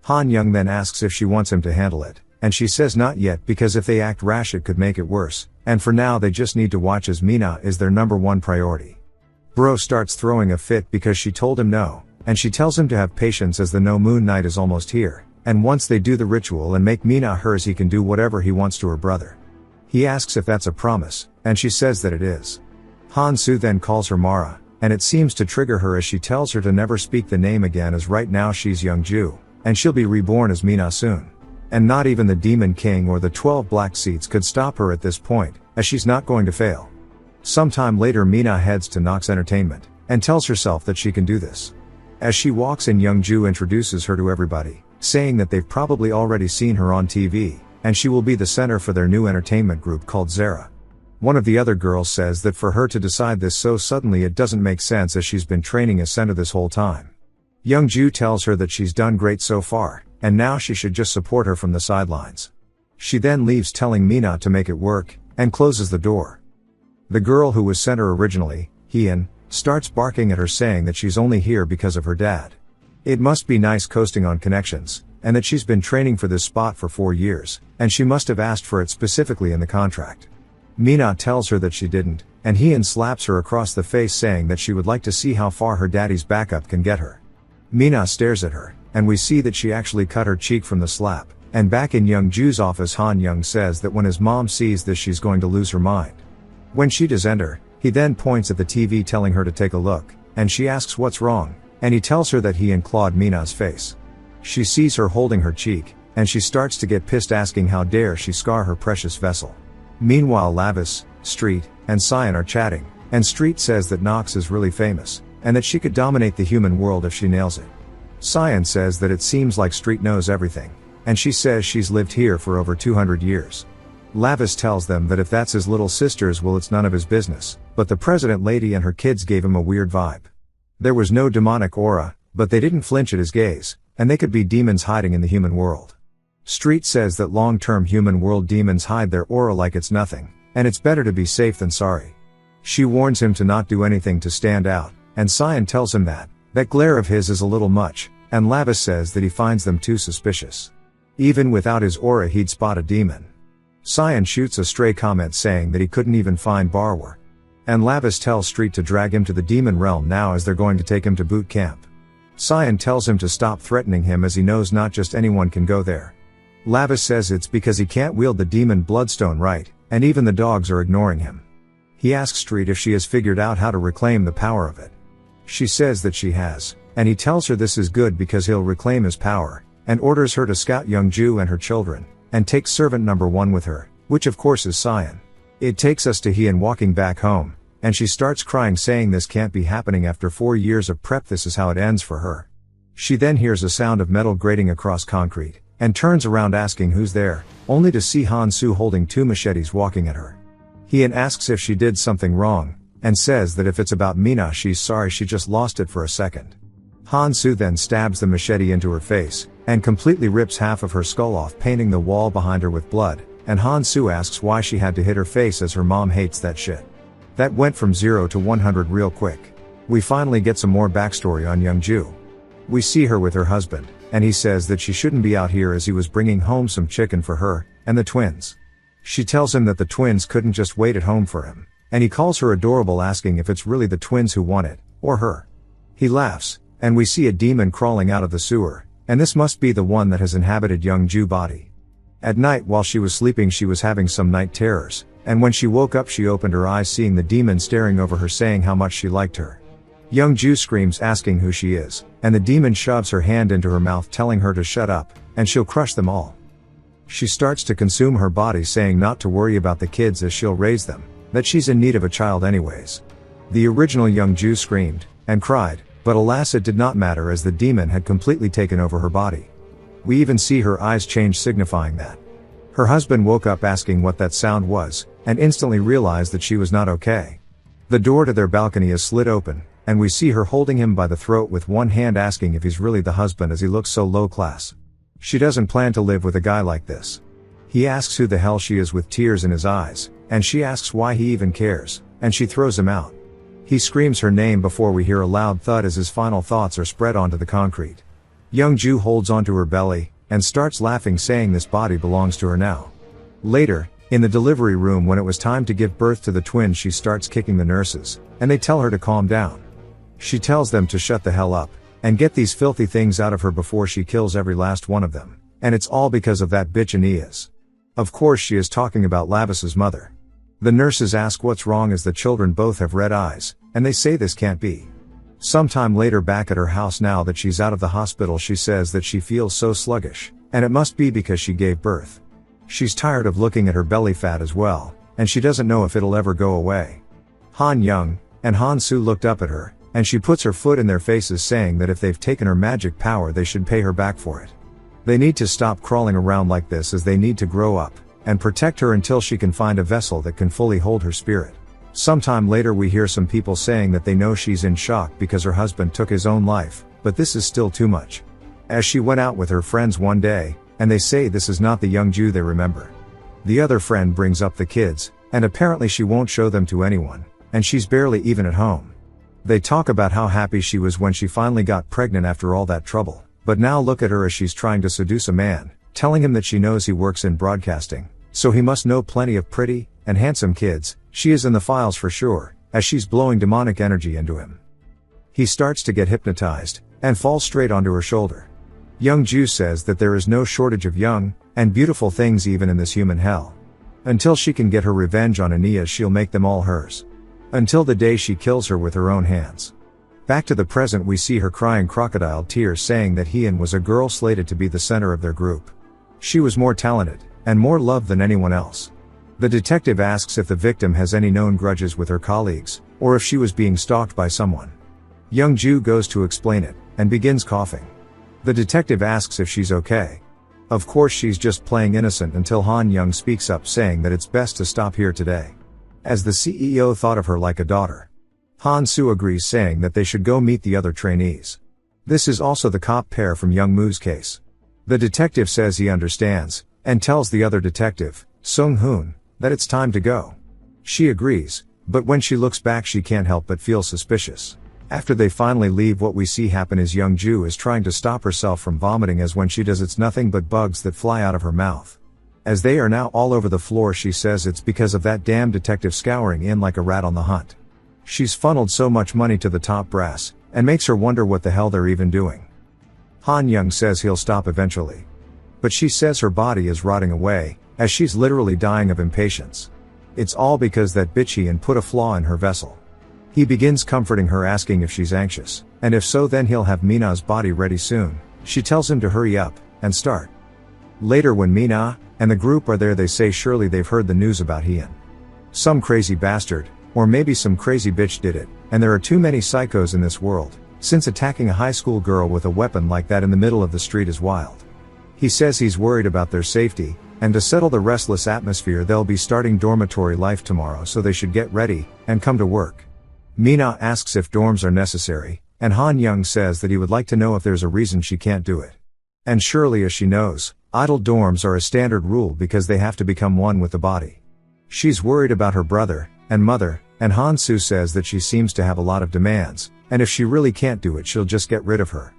Han Young then asks if she wants him to handle it, and she says not yet because if they act rash it could make it worse, and for now they just need to watch as Mina is their #1 priority. Bro starts throwing a fit because she told him no, and she tells him to have patience as the no moon night is almost here, and once they do the ritual and make Mina hers he can do whatever he wants to her brother. He asks if that's a promise, and she says that it is. Han Soo then calls her Mara, and it seems to trigger her as she tells her to never speak the name again as right now she's Young-ju, and she'll be reborn as Mina soon. And not even the Demon King or the 12 black seats could stop her at this point, as she's not going to fail. Sometime later Mina heads to Nox Entertainment, and tells herself that she can do this. As she walks in, Young-ju introduces her to everybody, saying that they've probably already seen her on TV, and she will be the center for their new entertainment group called Zara. One of the other girls says that for her to decide this so suddenly it doesn't make sense as she's been training as center this whole time. Young-ju tells her that she's done great so far, and now she should just support her from the sidelines. She then leaves telling Mina to make it work, and closes the door. The girl who was center originally, Hyun, starts barking at her saying that she's only here because of her dad. It must be nice coasting on connections, and that she's been training for this spot for 4 years, and she must have asked for it specifically in the contract. Mina tells her that she didn't, and Hyun slaps her across the face saying that she would like to see how far her daddy's backup can get her. Mina stares at her, and we see that she actually cut her cheek from the slap, and back in Young-ju's office Han Young says that when his mom sees this she's going to lose her mind. When she does enter, he then points at the TV telling her to take a look, and she asks what's wrong, and he tells her that he clawed Mina's face. She sees her holding her cheek, and she starts to get pissed asking how dare she scar her precious vessel. Meanwhile Lavis, Street, and Cyan are chatting, and Street says that Nox is really famous, and that she could dominate the human world if she nails it. Cyan says that it seems like Street knows everything, and she says she's lived here for over 200 years. Lavis tells them that if that's his little sister's, well, it's none of his business, but the president lady and her kids gave him a weird vibe. There was no demonic aura, but they didn't flinch at his gaze, and they could be demons hiding in the human world. Street says that long-term human world demons hide their aura like it's nothing, and it's better to be safe than sorry. She warns him to not do anything to stand out, and Cyan tells him that glare of his is a little much, and Lavis says that he finds them too suspicious. Even without his aura he'd spot a demon. Cyan shoots a stray comment saying that he couldn't even find Barwer. And Lavis tells Street to drag him to the demon realm now as they're going to take him to boot camp. Cyan tells him to stop threatening him as he knows not just anyone can go there. Lavis says it's because he can't wield the demon bloodstone right, and even the dogs are ignoring him. He asks Street if she has figured out how to reclaim the power of it. She says that she has, and he tells her this is good because he'll reclaim his power, and orders her to scout Young-ju and her children, and take servant #1 with her, which of course is Cyan. It takes us to Hyun walking back home, and she starts crying saying this can't be happening after 4 years of prep, this is how it ends for her. She then hears a sound of metal grating across concrete, and turns around asking who's there, only to see Han Soo holding 2 machetes walking at her. Hyun asks if she did something wrong, and says that if it's about Mina she's sorry she just lost it for a second. Han Soo then stabs the machete into her face, and completely rips half of her skull off, painting the wall behind her with blood, and Han Soo asks why she had to hit her face as her mom hates that shit. That went from 0 to 100 real quick. We finally get some more backstory on Young-ju. We see her with her husband, and he says that she shouldn't be out here as he was bringing home some chicken for her, and the twins. She tells him that the twins couldn't just wait at home for him, and he calls her adorable asking if it's really the twins who want it, or her. He laughs, and we see a demon crawling out of the sewer, and this must be the one that has inhabited Young-ju body. At night while she was sleeping she was having some night terrors, and when she woke up she opened her eyes seeing the demon staring over her saying how much she liked her. Young-ju screams asking who she is, and the demon shoves her hand into her mouth telling her to shut up, and she'll crush them all. She starts to consume her body, saying not to worry about the kids as she'll raise them, that she's in need of a child anyways. The original Young-ju screamed and cried, but alas it did not matter as the demon had completely taken over her body. We even see her eyes change, signifying that. Her husband woke up asking what that sound was, and instantly realized that she was not okay. The door to their balcony is slid open, and we see her holding him by the throat with one hand, asking if he's really the husband as he looks so low class. She doesn't plan to live with a guy like this. He asks who the hell she is with tears in his eyes, and she asks why he even cares, and she throws him out. He screams her name before we hear a loud thud as his final thoughts are spread onto the concrete. Young-ju holds onto her belly, and starts laughing, saying this body belongs to her now. Later, in the delivery room when it was time to give birth to the twins, she starts kicking the nurses, and they tell her to calm down. She tells them to shut the hell up, and get these filthy things out of her before she kills every last one of them, and it's all because of that bitch Aeneas. Of course she is talking about Lavis's mother. The nurses ask what's wrong as the children both have red eyes, and they say this can't be. Sometime later, back at her house now that she's out of the hospital, she says that she feels so sluggish, and it must be because she gave birth. She's tired of looking at her belly fat as well, and she doesn't know if it'll ever go away. Han Young and Han Soo looked up at her, and she puts her foot in their faces, saying that if they've taken her magic power they should pay her back for it. They need to stop crawling around like this as they need to grow up, and protect her until she can find a vessel that can fully hold her spirit. Sometime later we hear some people saying that they know she's in shock because her husband took his own life, but this is still too much. As she went out with her friends one day, and they say this is not the Young-ju they remember. The other friend brings up the kids, and apparently she won't show them to anyone, and she's barely even at home. They talk about how happy she was when she finally got pregnant after all that trouble, but now look at her as she's trying to seduce a man, telling him that she knows he works in broadcasting, so he must know plenty of pretty and handsome kids. She is in the files for sure, as she's blowing demonic energy into him. He starts to get hypnotized, and falls straight onto her shoulder. Young-ju says that there is no shortage of young and beautiful things even in this human hell. Until she can get her revenge on Aeneas, she'll make them all hers. Until the day she kills her with her own hands. Back to the present, we see her crying crocodile tears, saying that Hien was a girl slated to be the center of their group. She was more talented and more loved than anyone else. The detective asks if the victim has any known grudges with her colleagues, or if she was being stalked by someone. Young-ju goes to explain it, and begins coughing. The detective asks if she's okay. Of course she's just playing innocent until Han Young speaks up, saying that it's best to stop here today, as the CEO thought of her like a daughter. Han Soo agrees, saying that they should go meet the other trainees. This is also the cop pair from Young Moo's case. The detective says he understands, and tells the other detective, Sung Hoon, that it's time to go. She agrees, but when she looks back she can't help but feel suspicious. After they finally leave, what we see happen is Young-ju is trying to stop herself from vomiting, as when she does it's nothing but bugs that fly out of her mouth. As they are now all over the floor, she says it's because of that damn detective scouring in like a rat on the hunt. She's funneled so much money to the top brass, and makes her wonder what the hell they're even doing. Han Young says he'll stop eventually. But she says her body is rotting away, as she's literally dying of impatience. It's all because that bitch Hien put a flaw in her vessel. He begins comforting her, asking if she's anxious, and if so then he'll have Mina's body ready soon. She tells him to hurry up, and start. Later when Mina and the group are there, they say surely they've heard the news about Hien. Some crazy bastard, or maybe some crazy bitch did it, and there are too many psychos in this world, since attacking a high school girl with a weapon like that in the middle of the street is wild. He says he's worried about their safety, and to settle the restless atmosphere they'll be starting dormitory life tomorrow, so they should get ready and come to work. Mina asks if dorms are necessary, and Han Young says that he would like to know if there's a reason she can't do it. And surely, as she knows, idle dorms are a standard rule because they have to become one with the body. She's worried about her brother and mother, and Han Soo says that she seems to have a lot of demands, and if she really can't do it she'll just get rid of her.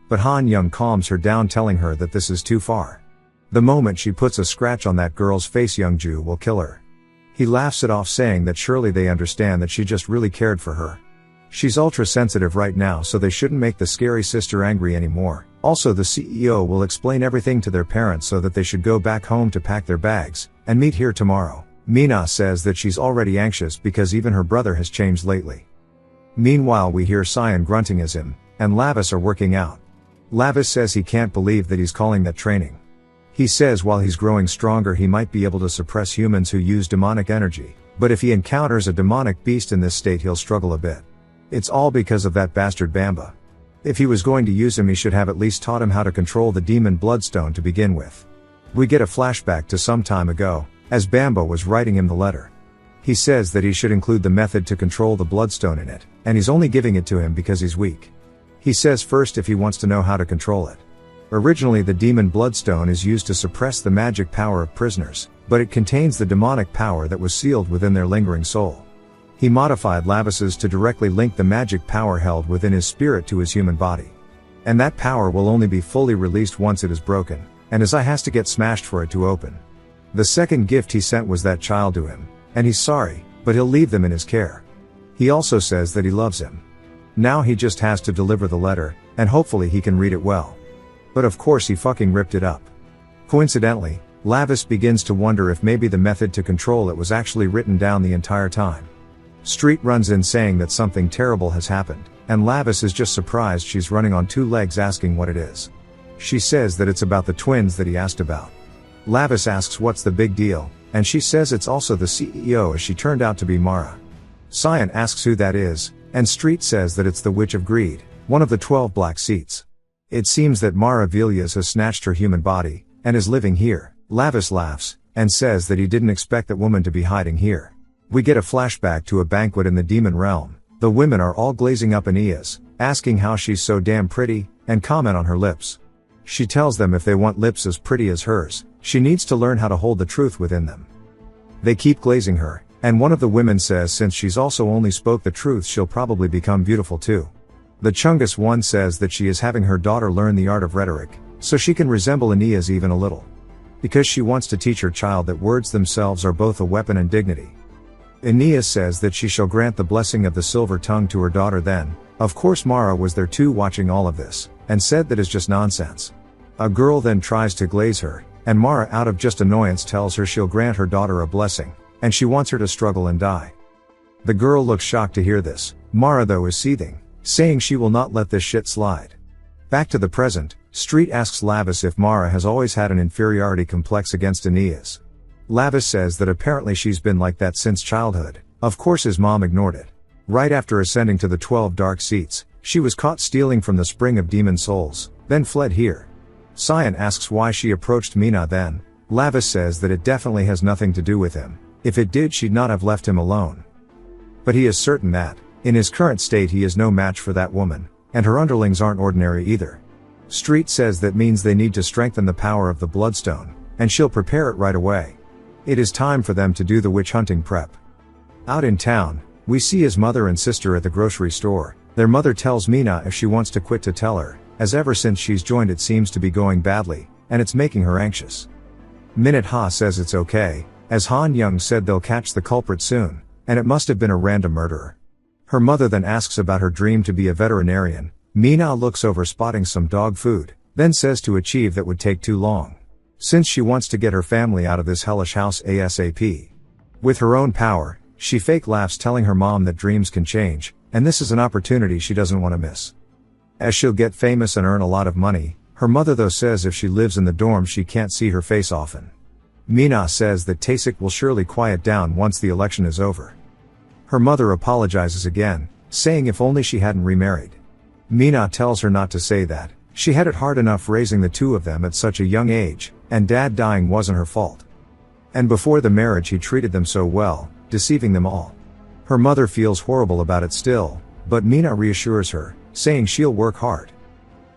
But Han Young calms her down, telling her that this is too far. The moment she puts a scratch on that girl's face, Young-ju will kill her. He laughs it off, saying that surely they understand that she just really cared for her. She's ultra sensitive right now, so they shouldn't make the scary sister angry anymore. Also, the CEO will explain everything to their parents so that they should go back home to pack their bags and meet here tomorrow. Mina says that she's already anxious because even her brother has changed lately. Meanwhile, we hear Cyan grunting as him and Lavis are working out. Lavis says he can't believe that he's calling that training. He says while he's growing stronger he might be able to suppress humans who use demonic energy, but if he encounters a demonic beast in this state he'll struggle a bit. It's all because of that bastard Bamba. If he was going to use him he should have at least taught him how to control the demon bloodstone to begin with. We get a flashback to some time ago, as Bamba was writing him the letter. He says that he should include the method to control the bloodstone in it, and he's only giving it to him because he's weak. He says first if he wants to know how to control it. Originally the demon bloodstone is used to suppress the magic power of prisoners, but it contains the demonic power that was sealed within their lingering soul. He modified Lavis's to directly link the magic power held within his spirit to his human body. And that power will only be fully released once it is broken, and his eye has to get smashed for it to open. The second gift he sent was that child to him, and he's sorry, but he'll leave them in his care. He also says that he loves him. Now he just has to deliver the letter, and hopefully he can read it well. But of course he fucking ripped it up. Coincidentally, Lavis begins to wonder if maybe the method to control it was actually written down the entire time. Street runs in saying that something terrible has happened, and Lavis is just surprised she's running on two legs asking what it is. She says that it's about the twins that he asked about. Lavis asks what's the big deal, and she says it's also the CEO as she turned out to be Mara. Cyan asks who that is, and Street says that it's the Witch of Greed, one of the 12 black seats. It seems that Mara Villiers has snatched her human body, and is living here. Lavis laughs, and says that he didn't expect that woman to be hiding here. We get a flashback to a banquet in the demon realm. The women are all glazing up Aeneas, asking how she's so damn pretty, and comment on her lips. She tells them if they want lips as pretty as hers, she needs to learn how to hold the truth within them. They keep glazing her, and one of the women says since she's also only spoke the truth she'll probably become beautiful too. The Chungus one says that she is having her daughter learn the art of rhetoric, so she can resemble Aeneas even a little. Because she wants to teach her child that words themselves are both a weapon and dignity. Aeneas says that she shall grant the blessing of the silver tongue to her daughter then. Of course Mara was there too watching all of this, and said that is just nonsense. A girl then tries to glaze her, and Mara out of just annoyance tells her she'll grant her daughter a blessing, and she wants her to struggle and die. The girl looks shocked to hear this. Mara though is seething, saying she will not let this shit slide. Back to the present, Street asks Lavis if Mara has always had an inferiority complex against Aeneas. Lavis says that apparently she's been like that since childhood. Of course his mom ignored it. Right after ascending to the 12 dark seats, she was caught stealing from the spring of demon souls, then fled here. Cyan asks why she approached Mina then. Lavis says that it definitely has nothing to do with him. If it did she'd not have left him alone. But he is certain that, in his current state he is no match for that woman, and her underlings aren't ordinary either. Street says that means they need to strengthen the power of the bloodstone, and she'll prepare it right away. It is time for them to do the witch hunting prep. Out in town, we see his mother and sister at the grocery store. Their mother tells Mina if she wants to quit to tell her, as ever since she's joined it seems to be going badly, and it's making her anxious. Minute Ha says it's okay, as Han Young said they'll catch the culprit soon, and it must have been a random murderer. Her mother then asks about her dream to be a veterinarian. Mina looks over spotting some dog food, then says to achieve that would take too long. Since she wants to get her family out of this hellish house ASAP. With her own power, she fake laughs telling her mom that dreams can change, and this is an opportunity she doesn't want to miss. As she'll get famous and earn a lot of money, her mother though says if she lives in the dorm she can't see her face often. Mina says that Tasik will surely quiet down once the election is over. Her mother apologizes again, saying if only she hadn't remarried. Mina tells her not to say that, she had it hard enough raising the two of them at such a young age, and dad dying wasn't her fault. And before the marriage he treated them so well, deceiving them all. Her mother feels horrible about it still, but Mina reassures her, saying she'll work hard.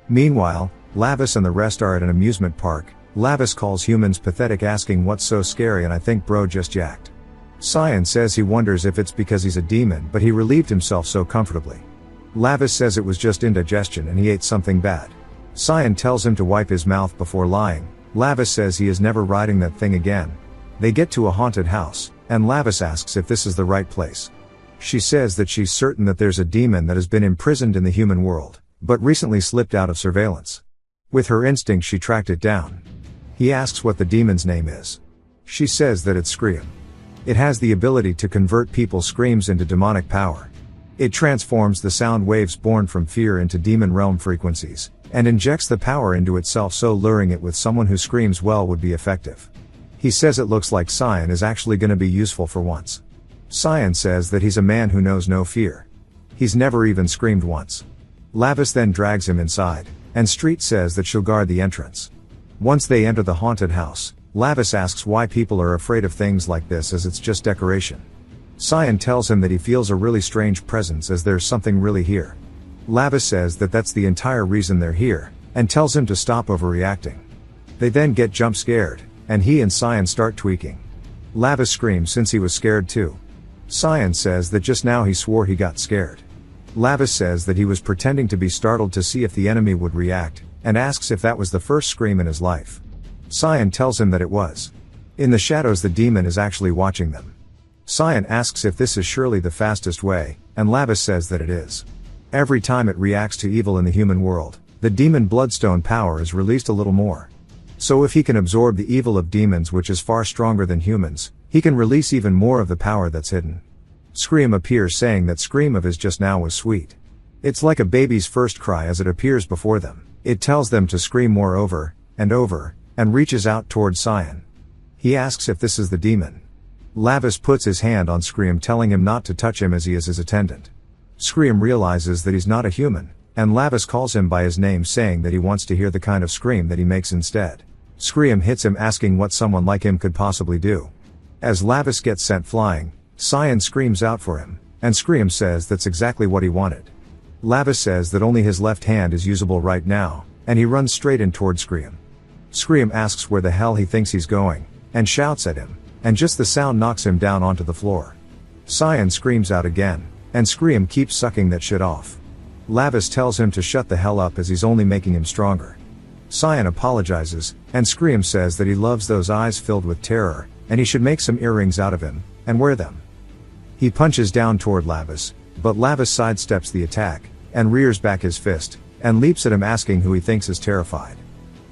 Meanwhile, Lavis and the rest are at an amusement park. Lavis calls humans pathetic asking what's so scary and I think bro just yacked. Cyan says he wonders if it's because he's a demon but he relieved himself so comfortably. Lavis says it was just indigestion and he ate something bad. Cyan tells him to wipe his mouth before lying. Lavis says he is never riding that thing again. They get to a haunted house, and Lavis asks if this is the right place. She says that she's certain that there's a demon that has been imprisoned in the human world, but recently slipped out of surveillance. With her instinct she tracked it down. He asks what the demon's name is. She says that it's Scream. It has the ability to convert people's screams into demonic power. It transforms the sound waves born from fear into demon realm frequencies, and injects the power into itself, so luring it with someone who screams well would be effective. He says it looks like Cyan is actually gonna be useful for once. Cyan says that he's a man who knows no fear. He's never even screamed once. Lavis then drags him inside, and Street says that she'll guard the entrance. Once they enter the haunted house, Lavis asks why people are afraid of things like this, as it's just decoration. Cyan tells him that he feels a really strange presence, as there's something really here. Lavis says that that's the entire reason they're here, and tells him to stop overreacting. They then get jump scared, and he and Cyan start tweaking. Lavis screams since he was scared too. Cyan says that just now he swore he got scared. Lavis says that he was pretending to be startled to see if the enemy would react, and asks if that was the first scream in his life. Cyan tells him that it was. In the shadows, the demon is actually watching them. Cyan asks if this is surely the fastest way, and Lavis says that it is. Every time it reacts to evil in the human world, the demon bloodstone power is released a little more. So if he can absorb the evil of demons, which is far stronger than humans, he can release even more of the power that's hidden. Scream appears, saying that scream of his just now was sweet. It's like a baby's first cry as it appears before them. It tells them to scream more over, and reaches out towards Cyan. He asks if this is the demon. Lavis puts his hand on Scream, telling him not to touch him as he is his attendant. Scream realizes that he's not a human, and Lavis calls him by his name, saying that he wants to hear the kind of scream that he makes instead. Scream hits him, asking what someone like him could possibly do. As Lavis gets sent flying, Cyan screams out for him, and Scream says that's exactly what he wanted. Lavis says that only his left hand is usable right now, and he runs straight in toward Scream. Scream asks where the hell he thinks he's going, and shouts at him, and just the sound knocks him down onto the floor. Cyan screams out again, and Scream keeps sucking that shit off. Lavis tells him to shut the hell up, as he's only making him stronger. Cyan apologizes, and Scream says that he loves those eyes filled with terror, and he should make some earrings out of him, and wear them. He punches down toward Lavis, but Lavis sidesteps the attack, and rears back his fist, and leaps at him, asking who he thinks is terrified.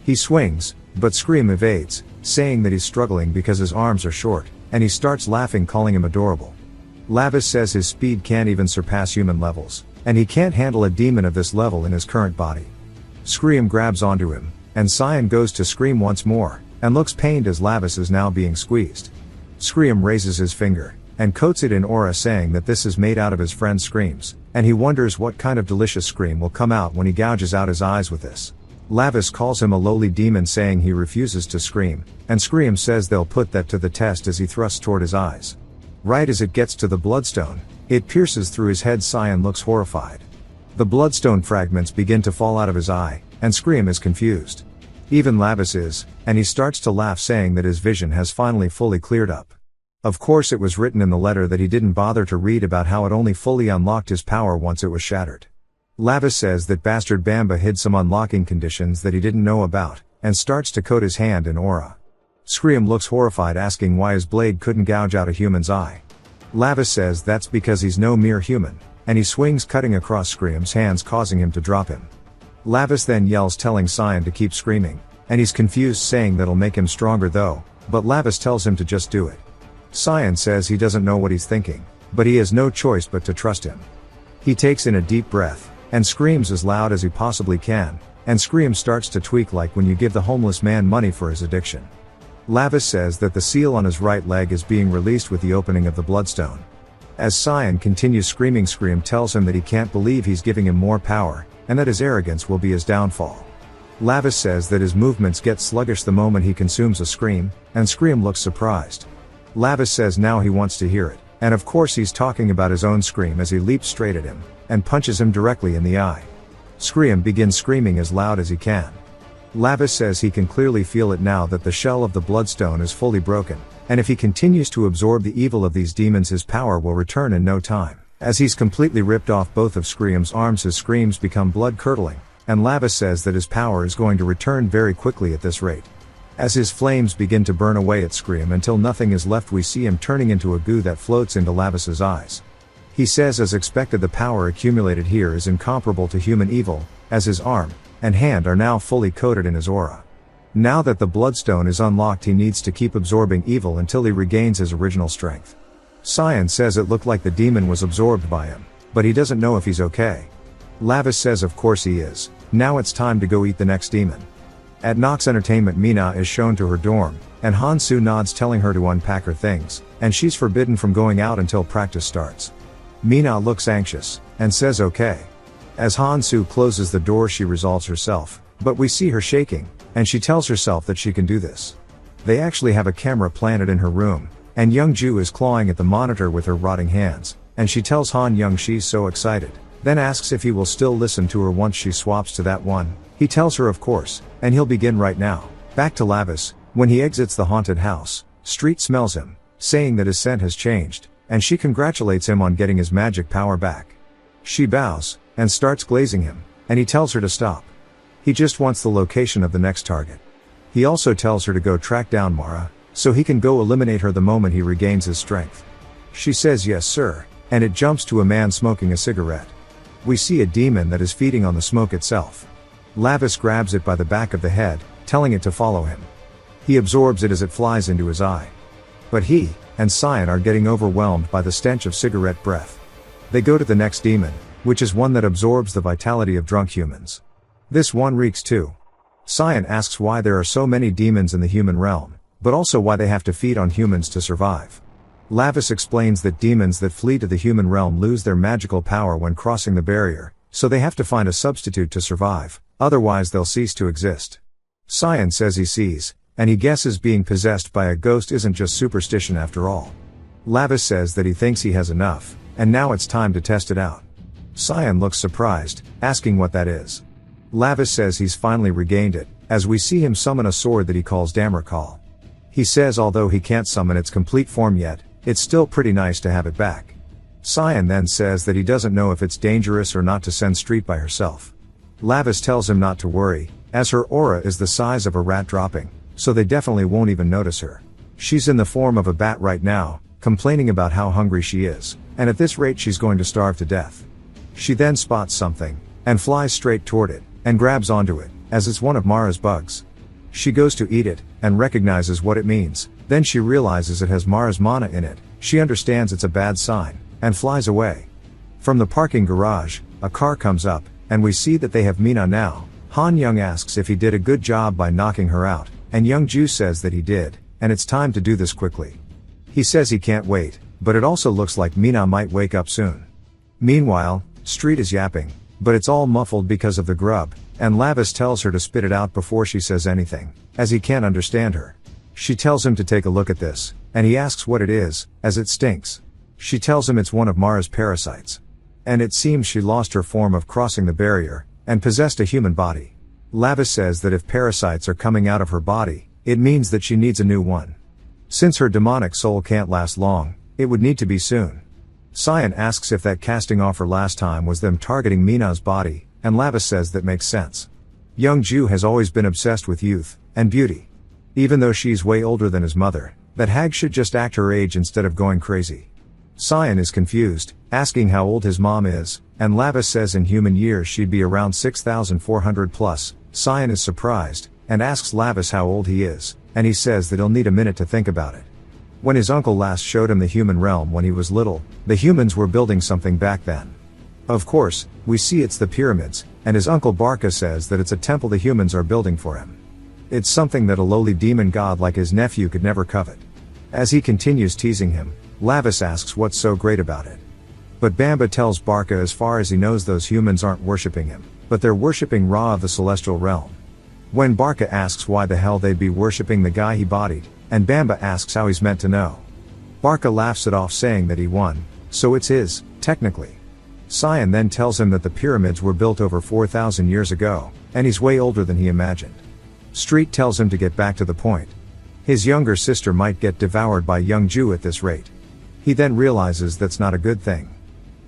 He swings, but Scream evades, saying that he's struggling because his arms are short, and he starts laughing, calling him adorable. Lavis says his speed can't even surpass human levels, and he can't handle a demon of this level in his current body. Scream grabs onto him, and Cyan goes to scream once more, and looks pained as Lavis is now being squeezed. Scream raises his finger, and coats it in aura, saying that this is made out of his friend's screams, and he wonders what kind of delicious scream will come out when he gouges out his eyes with this. Lavis calls him a lowly demon, saying he refuses to scream, and Scream says they'll put that to the test as he thrusts toward his eyes. Right as it gets to the bloodstone, it pierces through his head. Cyan looks horrified. The bloodstone fragments begin to fall out of his eye, and Scream is confused. Even Lavis is, and he starts to laugh, saying that his vision has finally fully cleared up. Of course, it was written in the letter that he didn't bother to read about how it only fully unlocked his power once it was shattered. Lavis says that Bastard Bamba hid some unlocking conditions that he didn't know about, and starts to coat his hand in aura. Scream looks horrified, asking why his blade couldn't gouge out a human's eye. Lavis says that's because he's no mere human, and he swings, cutting across Scream's hands, causing him to drop him. Lavis then yells, telling Cyan to keep screaming, and he's confused, saying that'll make him stronger though, but Lavis tells him to just do it. Cyan says he doesn't know what he's thinking, but he has no choice but to trust him. He takes in a deep breath, and screams as loud as he possibly can, and Scream starts to tweak like when you give the homeless man money for his addiction. Lavis says that the seal on his right leg is being released with the opening of the bloodstone. As Cyan continues screaming, Scream tells him that he can't believe he's giving him more power, and that his arrogance will be his downfall. Lavis says that his movements get sluggish the moment he consumes a scream, and Scream looks surprised. Lavis says now he wants to hear it, and of course he's talking about his own scream, as he leaps straight at him, and punches him directly in the eye. Scream begins screaming as loud as he can. Lavis says he can clearly feel it now that the shell of the bloodstone is fully broken, and if he continues to absorb the evil of these demons, his power will return in no time. As he's completely ripped off both of Scream's arms, his screams become blood-curdling, and Lavis says that his power is going to return very quickly at this rate. As his flames begin to burn away at Scream until nothing is left, we see him turning into a goo that floats into Lavis's eyes. He says as expected the power accumulated here is incomparable to human evil, as his arm and hand are now fully coated in his aura. Now that the bloodstone is unlocked, he needs to keep absorbing evil until he regains his original strength. Cyan says it looked like the demon was absorbed by him, but he doesn't know if he's okay. Lavis says of course he is, Now it's time to go eat the next demon. At Nox Entertainment, Mina is shown to her dorm, and Han-soo nods, telling her to unpack her things, and she's forbidden from going out until practice starts. Mina looks anxious, and says okay. As Han-soo closes the door, she resolves herself, but we see her shaking, and she tells herself that she can do this. They actually have a camera planted in her room, and Young-ju is clawing at the monitor with her rotting hands, and she tells Han-young she's so excited, then asks if he will still listen to her once she swaps to that one. He tells her of course, and he'll begin right now. Back to Lavis. When he exits the haunted house, Street smells him, saying that his scent has changed, and she congratulates him on getting his magic power back. She bows, and starts glazing him, and he tells her to stop. He just wants the location of the next target. He also tells her to go track down Mara, so he can go eliminate her the moment he regains his strength. She says yes sir, and it jumps to a man smoking a cigarette. We see a demon that is feeding on the smoke itself. Lavis grabs it by the back of the head, telling it to follow him. He absorbs it as it flies into his eye. But he and Cyan are getting overwhelmed by the stench of cigarette breath. They go to the next demon, which is one that absorbs the vitality of drunk humans. This one reeks too. Cyan asks why there are so many demons in the human realm, but also why they have to feed on humans to survive. Lavis explains that demons that flee to the human realm lose their magical power when crossing the barrier, so they have to find a substitute to survive, otherwise they'll cease to exist. Cyan says he sees, and he guesses being possessed by a ghost isn't just superstition after all. Lavis says that he thinks he has enough, and now it's time to test it out. Cyan looks surprised, asking what that is. Lavis says he's finally regained it, as we see him summon a sword that he calls Damrakal. He says although he can't summon its complete form yet, it's still pretty nice to have it back. Cyan then says that he doesn't know if it's dangerous or not to send Street by herself. Lavis tells him not to worry, as her aura is the size of a rat dropping, so they definitely won't even notice her. She's in the form of a bat right now, complaining about how hungry she is, and at this rate she's going to starve to death. She then spots something, and flies straight toward it, and grabs onto it, as it's one of Mara's bugs. She goes to eat it, and recognizes what it means, then she realizes it has Mara's mana in it. She understands it's a bad sign, and flies away. From the parking garage, a car comes up, and we see that they have Mina now. Han-young asks if he did a good job by knocking her out, and Young-ju says that he did, and it's time to do this quickly. He says he can't wait, but it also looks like Mina might wake up soon. Meanwhile, Street is yapping, but it's all muffled because of the grub, and Lavis tells her to spit it out before she says anything, as he can't understand her. She tells him to take a look at this, and he asks what it is, as it stinks. She tells him it's one of Mara's parasites. And it seems she lost her form of crossing the barrier, and possessed a human body. Lavis says that if parasites are coming out of her body, it means that she needs a new one. Since her demonic soul can't last long, it would need to be soon. Cyan asks if that casting offer last time was them targeting Mina's body, and Lavis says that makes sense. Young-ju has always been obsessed with youth and beauty. Even though she's way older than his mother, that hag should just act her age instead of going crazy. Cyan is confused, asking how old his mom is, and Lavis says in human years she'd be around 6,400 plus. Cyan is surprised, and asks Lavis how old he is, and he says that he'll need a minute to think about it. When his uncle last showed him the human realm when he was little, the humans were building something back then. Of course, we see it's the pyramids, and his uncle Barca says that it's a temple the humans are building for him. It's something that a lowly demon god like his nephew could never covet. As he continues teasing him, Lavis asks what's so great about it. But Bamba tells Barca as far as he knows those humans aren't worshipping him, but they're worshipping Ra of the celestial realm. When Barca asks why the hell they'd be worshipping the guy he bodied, and Bamba asks how he's meant to know. Barca laughs it off saying that he won, so it's his, technically. Cyan then tells him that the pyramids were built over 4,000 years ago, and he's way older than he imagined. Street tells him to get back to the point. His younger sister might get devoured by Young-ju at this rate. He then realizes that's not a good thing.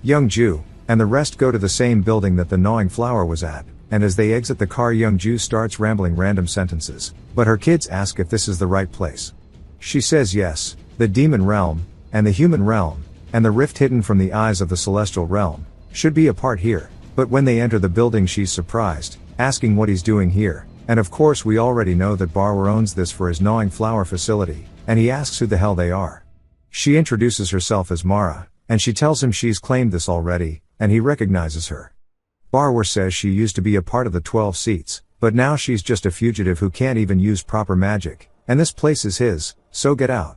Young-ju and the rest go to the same building that the gnawing flower was at, and as they exit the car, Young-ju starts rambling random sentences, but her kids ask if this is the right place. She says yes, the demon realm, and the human realm, and the rift hidden from the eyes of the celestial realm, should be a part here, but when they enter the building she's surprised, asking what he's doing here, and of course we already know that Barwer owns this for his gnawing flower facility, and he asks who the hell they are. She introduces herself as Mara, and she tells him she's claimed this already, and he recognizes her. Barwer says she used to be a part of the 12 seats, but now she's just a fugitive who can't even use proper magic, and this place is his, so get out.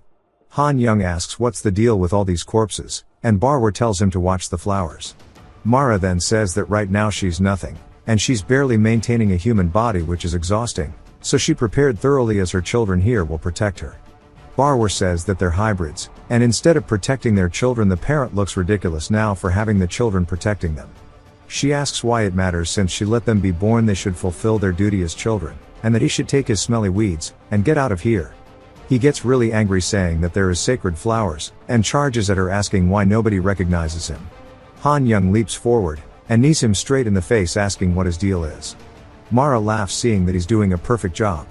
Han Young asks what's the deal with all these corpses, and Barwer tells him to watch the flowers. Mara then says that right now she's nothing, and she's barely maintaining a human body, which is exhausting, so she prepared thoroughly as her children here will protect her. Barwer says that they're hybrids, and instead of protecting their children, the parent looks ridiculous now for having the children protecting them. She asks why it matters since she let them be born, they should fulfill their duty as children, and that he should take his smelly weeds, and get out of here. He gets really angry saying that there is sacred flowers, and charges at her asking why nobody recognizes him. Han Young leaps forward, and knees him straight in the face asking what his deal is. Mara laughs seeing that he's doing a perfect job.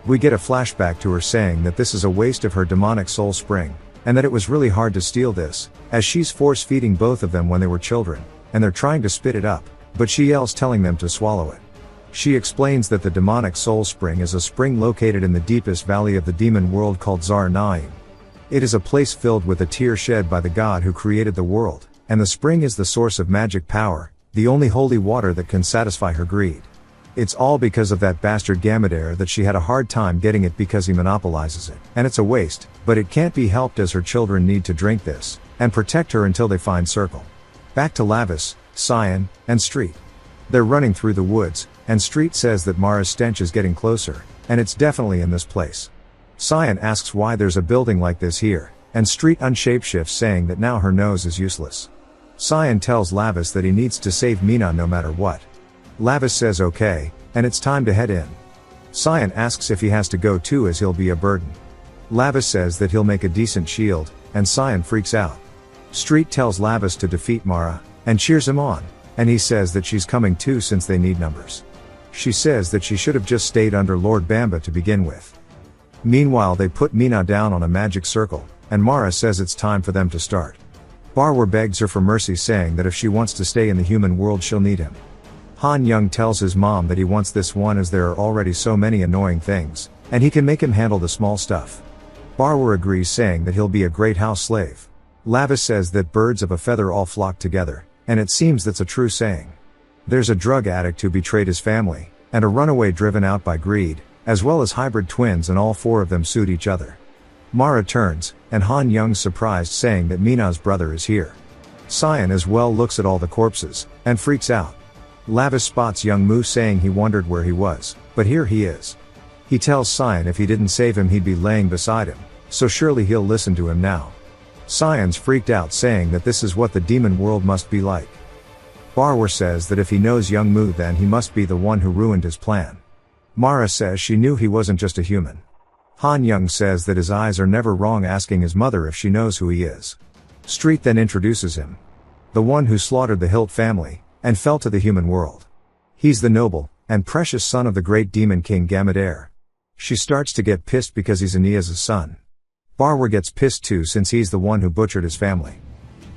We get a flashback to her saying that this is a waste of her demonic soul spring, and that it was really hard to steal this, as she's force-feeding both of them when they were children, and they're trying to spit it up, but she yells telling them to swallow it. She explains that the demonic soul spring is a spring located in the deepest valley of the demon world called Zar Naim. It is a place filled with a tear shed by the God who created the world, and the spring is the source of magic power, the only holy water that can satisfy her greed. It's all because of that bastard Gamadair that she had a hard time getting it because he monopolizes it, and it's a waste, but it can't be helped as her children need to drink this, and protect her until they find Circle. Back to Lavis, Cyan, and Street. They're running through the woods, and Street says that Mara's stench is getting closer, and it's definitely in this place. Cyan asks why there's a building like this here, and Street unshapeshifts saying that now her nose is useless. Cyan tells Lavis that he needs to save Mina no matter what. Lavis says okay, and it's time to head in. Cyan asks if he has to go too as he'll be a burden. Lavis says that he'll make a decent shield, and Cyan freaks out. Street tells Lavis to defeat Mara, and cheers him on, and he says that she's coming too since they need numbers. She says that she should have just stayed under Lord Bamba to begin with. Meanwhile they put Mina down on a magic circle, and Mara says it's time for them to start. Barwer begs her for mercy saying that if she wants to stay in the human world she'll need him. Han Young tells his mom that he wants this one as there are already so many annoying things, and he can make him handle the small stuff. Barwer agrees saying that he'll be a great house slave. Lavis says that birds of a feather all flock together, and it seems that's a true saying. There's a drug addict who betrayed his family, and a runaway driven out by greed, as well as hybrid twins, and all four of them suit each other. Mara turns, and Han Young's surprised saying that Mina's brother is here. Cyan as well looks at all the corpses, and freaks out. Lavis spots young Mu saying he wondered where he was, but here he is. He tells Cyan if he didn't save him he'd be laying beside him, so surely he'll listen to him now. Cyan's freaked out saying that this is what the demon world must be like. Barwer says that if he knows young Mu then he must be the one who ruined his plan. Mara says she knew he wasn't just a human. Han Young says that his eyes are never wrong asking his mother if she knows who he is. Street then introduces him. The one who slaughtered the Hilt family, and fell to the human world. He's the noble, and precious son of the great demon king Gamadair. She starts to get pissed because he's Aeneas' son. Barwer gets pissed too since he's the one who butchered his family.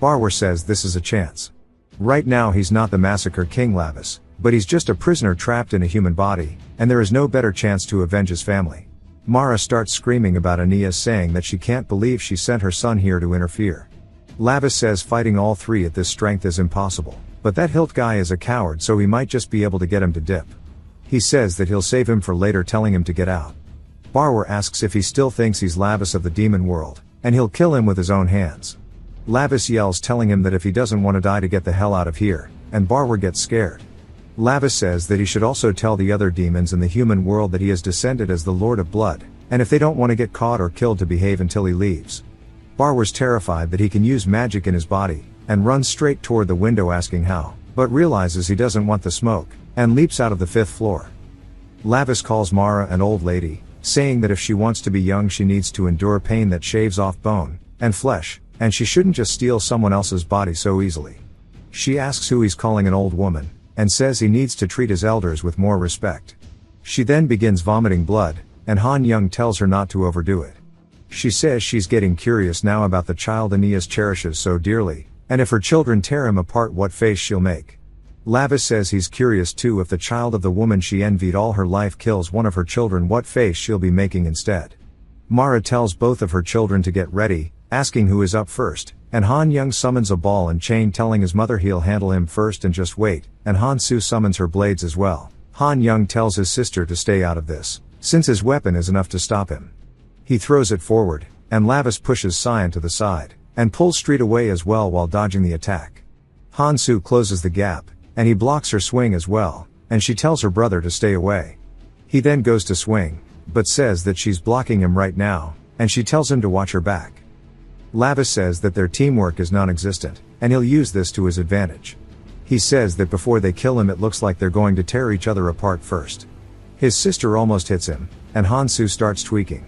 Barwer says this is a chance. Right now he's not the massacre king Lavis, but he's just a prisoner trapped in a human body, and there is no better chance to avenge his family. Mara starts screaming about Aeneas saying that she can't believe she sent her son here to interfere. Lavis says fighting all three at this strength is impossible, but that Hilt guy is a coward so he might just be able to get him to dip. He says that he'll save him for later telling him to get out. Barwer asks if he still thinks he's Lavis of the demon world, and he'll kill him with his own hands. Lavis yells telling him that if he doesn't want to die to get the hell out of here, and Barwer gets scared. Lavis says that he should also tell the other demons in the human world that he has descended as the Lord of Blood, and if they don't want to get caught or killed to behave until he leaves. Barwer's terrified that he can use magic in his body, and runs straight toward the window asking how, but realizes he doesn't want the smoke, and leaps out of the 5th floor. Lavis calls Mara an old lady, saying that if she wants to be young she needs to endure pain that shaves off bone and flesh, and she shouldn't just steal someone else's body so easily. She asks who he's calling an old woman, and says he needs to treat his elders with more respect. She then begins vomiting blood, and Han Young tells her not to overdo it. She says she's getting curious now about the child Aeneas cherishes so dearly, and if her children tear him apart what face she'll make. Lavis says he's curious too if the child of the woman she envied all her life kills one of her children what face she'll be making instead. Mara tells both of her children to get ready, asking who is up first, and Han Young summons a ball and chain telling his mother he'll handle him first and just wait, and Han Soo summons her blades as well. Han Young tells his sister to stay out of this, since his weapon is enough to stop him. He throws it forward, and Lavis pushes Cyan to the side, and pulls Street away as well while dodging the attack. Han Soo closes the gap, and he blocks her swing as well, and she tells her brother to stay away. He then goes to swing, but says that she's blocking him right now, and she tells him to watch her back. Lavis says that their teamwork is non-existent, and he'll use this to his advantage. He says that before they kill him it looks like they're going to tear each other apart first. His sister almost hits him, and Han Soo starts tweaking.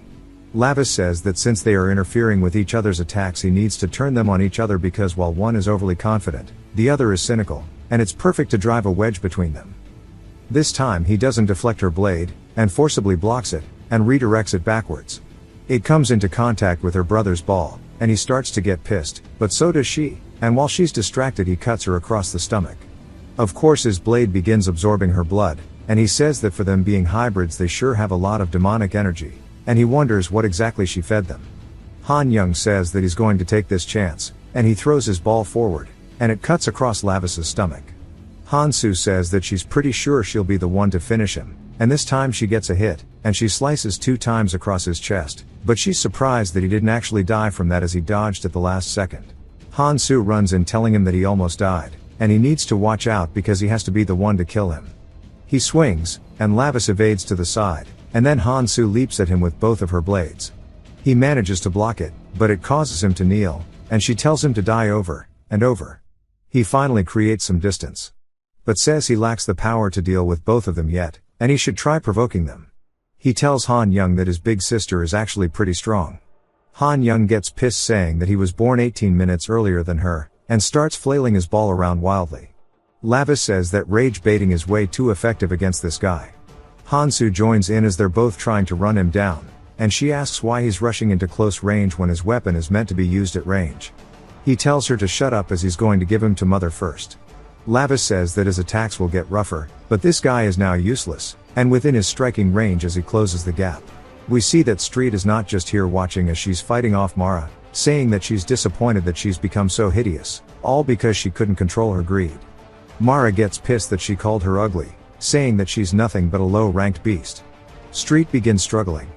Lavis says that since they are interfering with each other's attacks he needs to turn them on each other because while one is overly confident, the other is cynical, and it's perfect to drive a wedge between them. This time he doesn't deflect her blade, and forcibly blocks it, and redirects it backwards. It comes into contact with her brother's ball, and he starts to get pissed, but so does she, and while she's distracted he cuts her across the stomach. Of course his blade begins absorbing her blood, and he says that for them being hybrids they sure have a lot of demonic energy, and he wonders what exactly she fed them. Han Young says that he's going to take this chance, and he throws his ball forward, and it cuts across Lavis's stomach. Han Soo says that she's pretty sure she'll be the one to finish him, and this time she gets a hit, and she slices 2 times across his chest, but she's surprised that he didn't actually die from that as he dodged at the last second. Han Soo runs in telling him that he almost died, and he needs to watch out because he has to be the one to kill him. He swings, and Lavis evades to the side, and then Han Soo leaps at him with both of her blades. He manages to block it, but it causes him to kneel, and she tells him to die over and over. He finally creates some distance, but says he lacks the power to deal with both of them yet, and he should try provoking them. He tells Han Young that his big sister is actually pretty strong. Han Young gets pissed saying that he was born 18 minutes earlier than her, and starts flailing his ball around wildly. Lavis says that rage baiting is way too effective against this guy. Han Soo joins in as they're both trying to run him down, and she asks why he's rushing into close range when his weapon is meant to be used at range. He tells her to shut up as he's going to give him to Mother first. Lavis says that his attacks will get rougher, but this guy is now useless, and within his striking range as he closes the gap. We see that Street is not just here watching as she's fighting off Mara, saying that she's disappointed that she's become so hideous, all because she couldn't control her greed. Mara gets pissed that she called her ugly, saying that she's nothing but a low-ranked beast. Street begins struggling.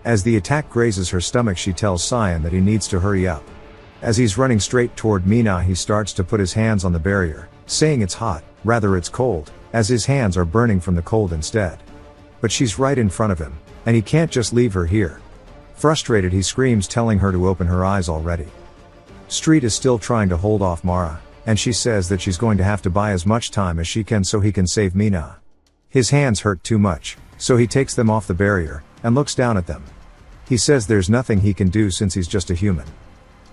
As the attack grazes her stomach she tells Cyan that he needs to hurry up. As he's running straight toward Mina he starts to put his hands on the barrier, saying it's hot, rather it's cold, as his hands are burning from the cold instead. But she's right in front of him, and he can't just leave her here. Frustrated he screams telling her to open her eyes already. Street is still trying to hold off Mara, and she says that she's going to have to buy as much time as she can so he can save Mina. His hands hurt too much, so he takes them off the barrier, and looks down at them. He says there's nothing he can do since he's just a human.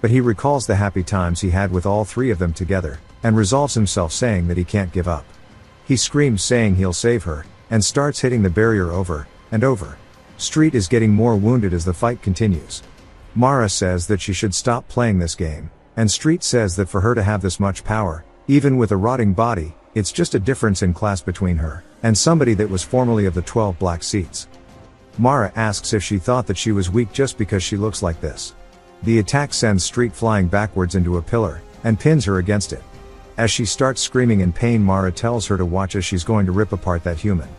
But he recalls the happy times he had with all 3 of them together, and resolves himself saying that he can't give up. He screams saying he'll save her, and starts hitting the barrier over and over. Street is getting more wounded as the fight continues. Mara says that she should stop playing this game, and Street says that for her to have this much power, even with a rotting body, it's just a difference in class between her and somebody that was formerly of the 12 black seats. Mara asks if she thought that she was weak just because she looks like this. The attack sends Street flying backwards into a pillar, and pins her against it. As she starts screaming in pain Mara tells her to watch as she's going to rip apart that human.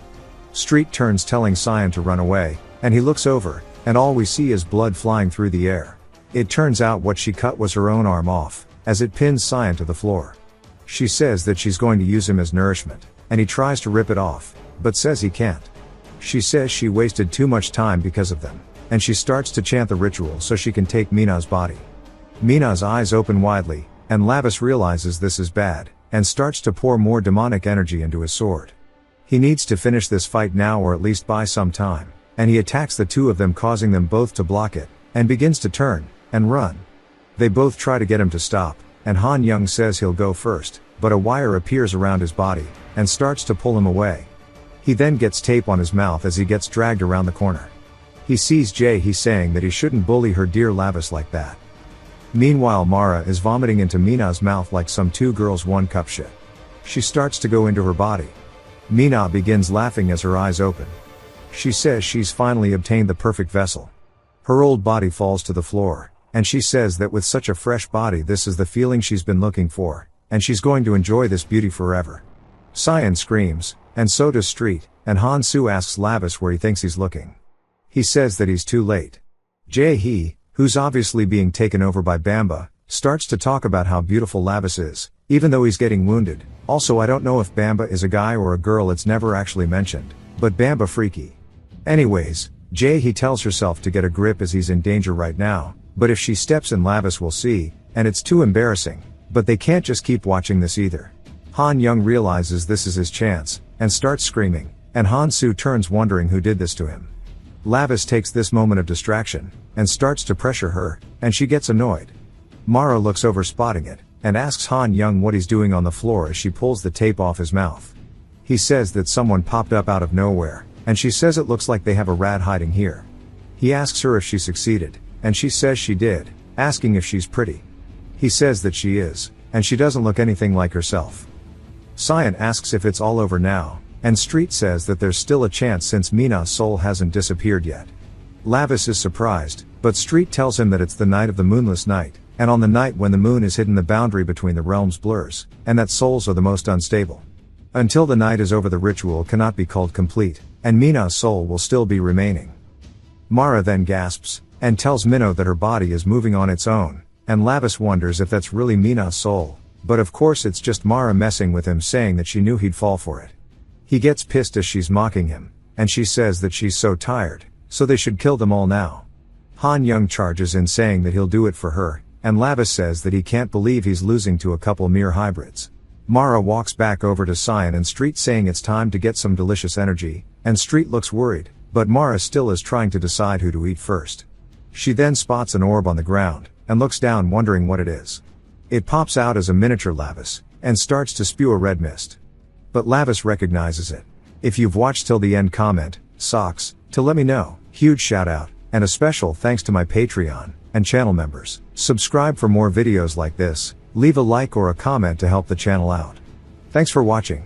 Street turns telling Cyan to run away, and he looks over, and all we see is blood flying through the air. It turns out what she cut was her own arm off, as it pins Cyan to the floor. She says that she's going to use him as nourishment, and he tries to rip it off, but says he can't. She says she wasted too much time because of them, and she starts to chant the ritual so she can take Mina's body. Mina's eyes open widely, and Lavis realizes this is bad, and starts to pour more demonic energy into his sword. He needs to finish this fight now or at least buy some time, and he attacks the 2 of them causing them both to block it, and begins to turn and run. They both try to get him to stop, and Han Young says he'll go first, but a wire appears around his body, and starts to pull him away. He then gets tape on his mouth as he gets dragged around the corner. He sees Jay. He's saying that he shouldn't bully her dear Lavis like that. Meanwhile Mara is vomiting into Mina's mouth like some 2 girls 1 cup shit. She starts to go into her body. Mina begins laughing as her eyes open. She says she's finally obtained the perfect vessel. Her old body falls to the floor, and she says that with such a fresh body this is the feeling she's been looking for, and she's going to enjoy this beauty forever. Cyan screams, and so does Street, and Han-soo asks Lavis where he thinks he's looking. He says that he's too late. Jae-hee, who's obviously being taken over by Bamba, starts to talk about how beautiful Lavis is, even though he's getting wounded. Also, I don't know if Bamba is a guy or a girl, it's never actually mentioned, but Bamba freaky. Anyways, Jae-hee tells herself to get a grip as he's in danger right now, but if she steps in Lavis will see, and it's too embarrassing. But they can't just keep watching this either. Han Young realizes this is his chance, and starts screaming, and Han-soo turns wondering who did this to him. Lavis takes this moment of distraction, and starts to pressure her, and she gets annoyed. Mara looks over spotting it, and asks Han Young what he's doing on the floor as she pulls the tape off his mouth. He says that someone popped up out of nowhere, and she says it looks like they have a rat hiding here. He asks her if she succeeded, and she says she did, asking if she's pretty. He says that she is, and she doesn't look anything like herself. Cyan asks if it's all over now, and Street says that there's still a chance since Mina's soul hasn't disappeared yet. Lavis is surprised, but Street tells him that it's the night of the moonless night, and on the night when the moon is hidden the boundary between the realms blurs, and that souls are the most unstable. Until the night is over the ritual cannot be called complete, and Mina's soul will still be remaining. Mara then gasps, and tells Minho that her body is moving on its own, and Lavis wonders if that's really Mina's soul, but of course it's just Mara messing with him, saying that she knew he'd fall for it. He gets pissed as she's mocking him, and she says that she's so tired, so they should kill them all now. Han Young charges in saying that he'll do it for her, and Lavis says that he can't believe he's losing to a couple mere hybrids. Mara walks back over to Cyan and Street saying it's time to get some delicious energy, and Street looks worried, but Mara still is trying to decide who to eat first. She then spots an orb on the ground, and looks down wondering what it is. It pops out as a miniature Lavis, and starts to spew a red mist. But Lavis recognizes it. If you've watched till the end, comment, socks, to let me know. Huge shout out, and a special thanks to my Patreon and channel members. Subscribe for more videos like this, leave a like or a comment to help the channel out. Thanks for watching.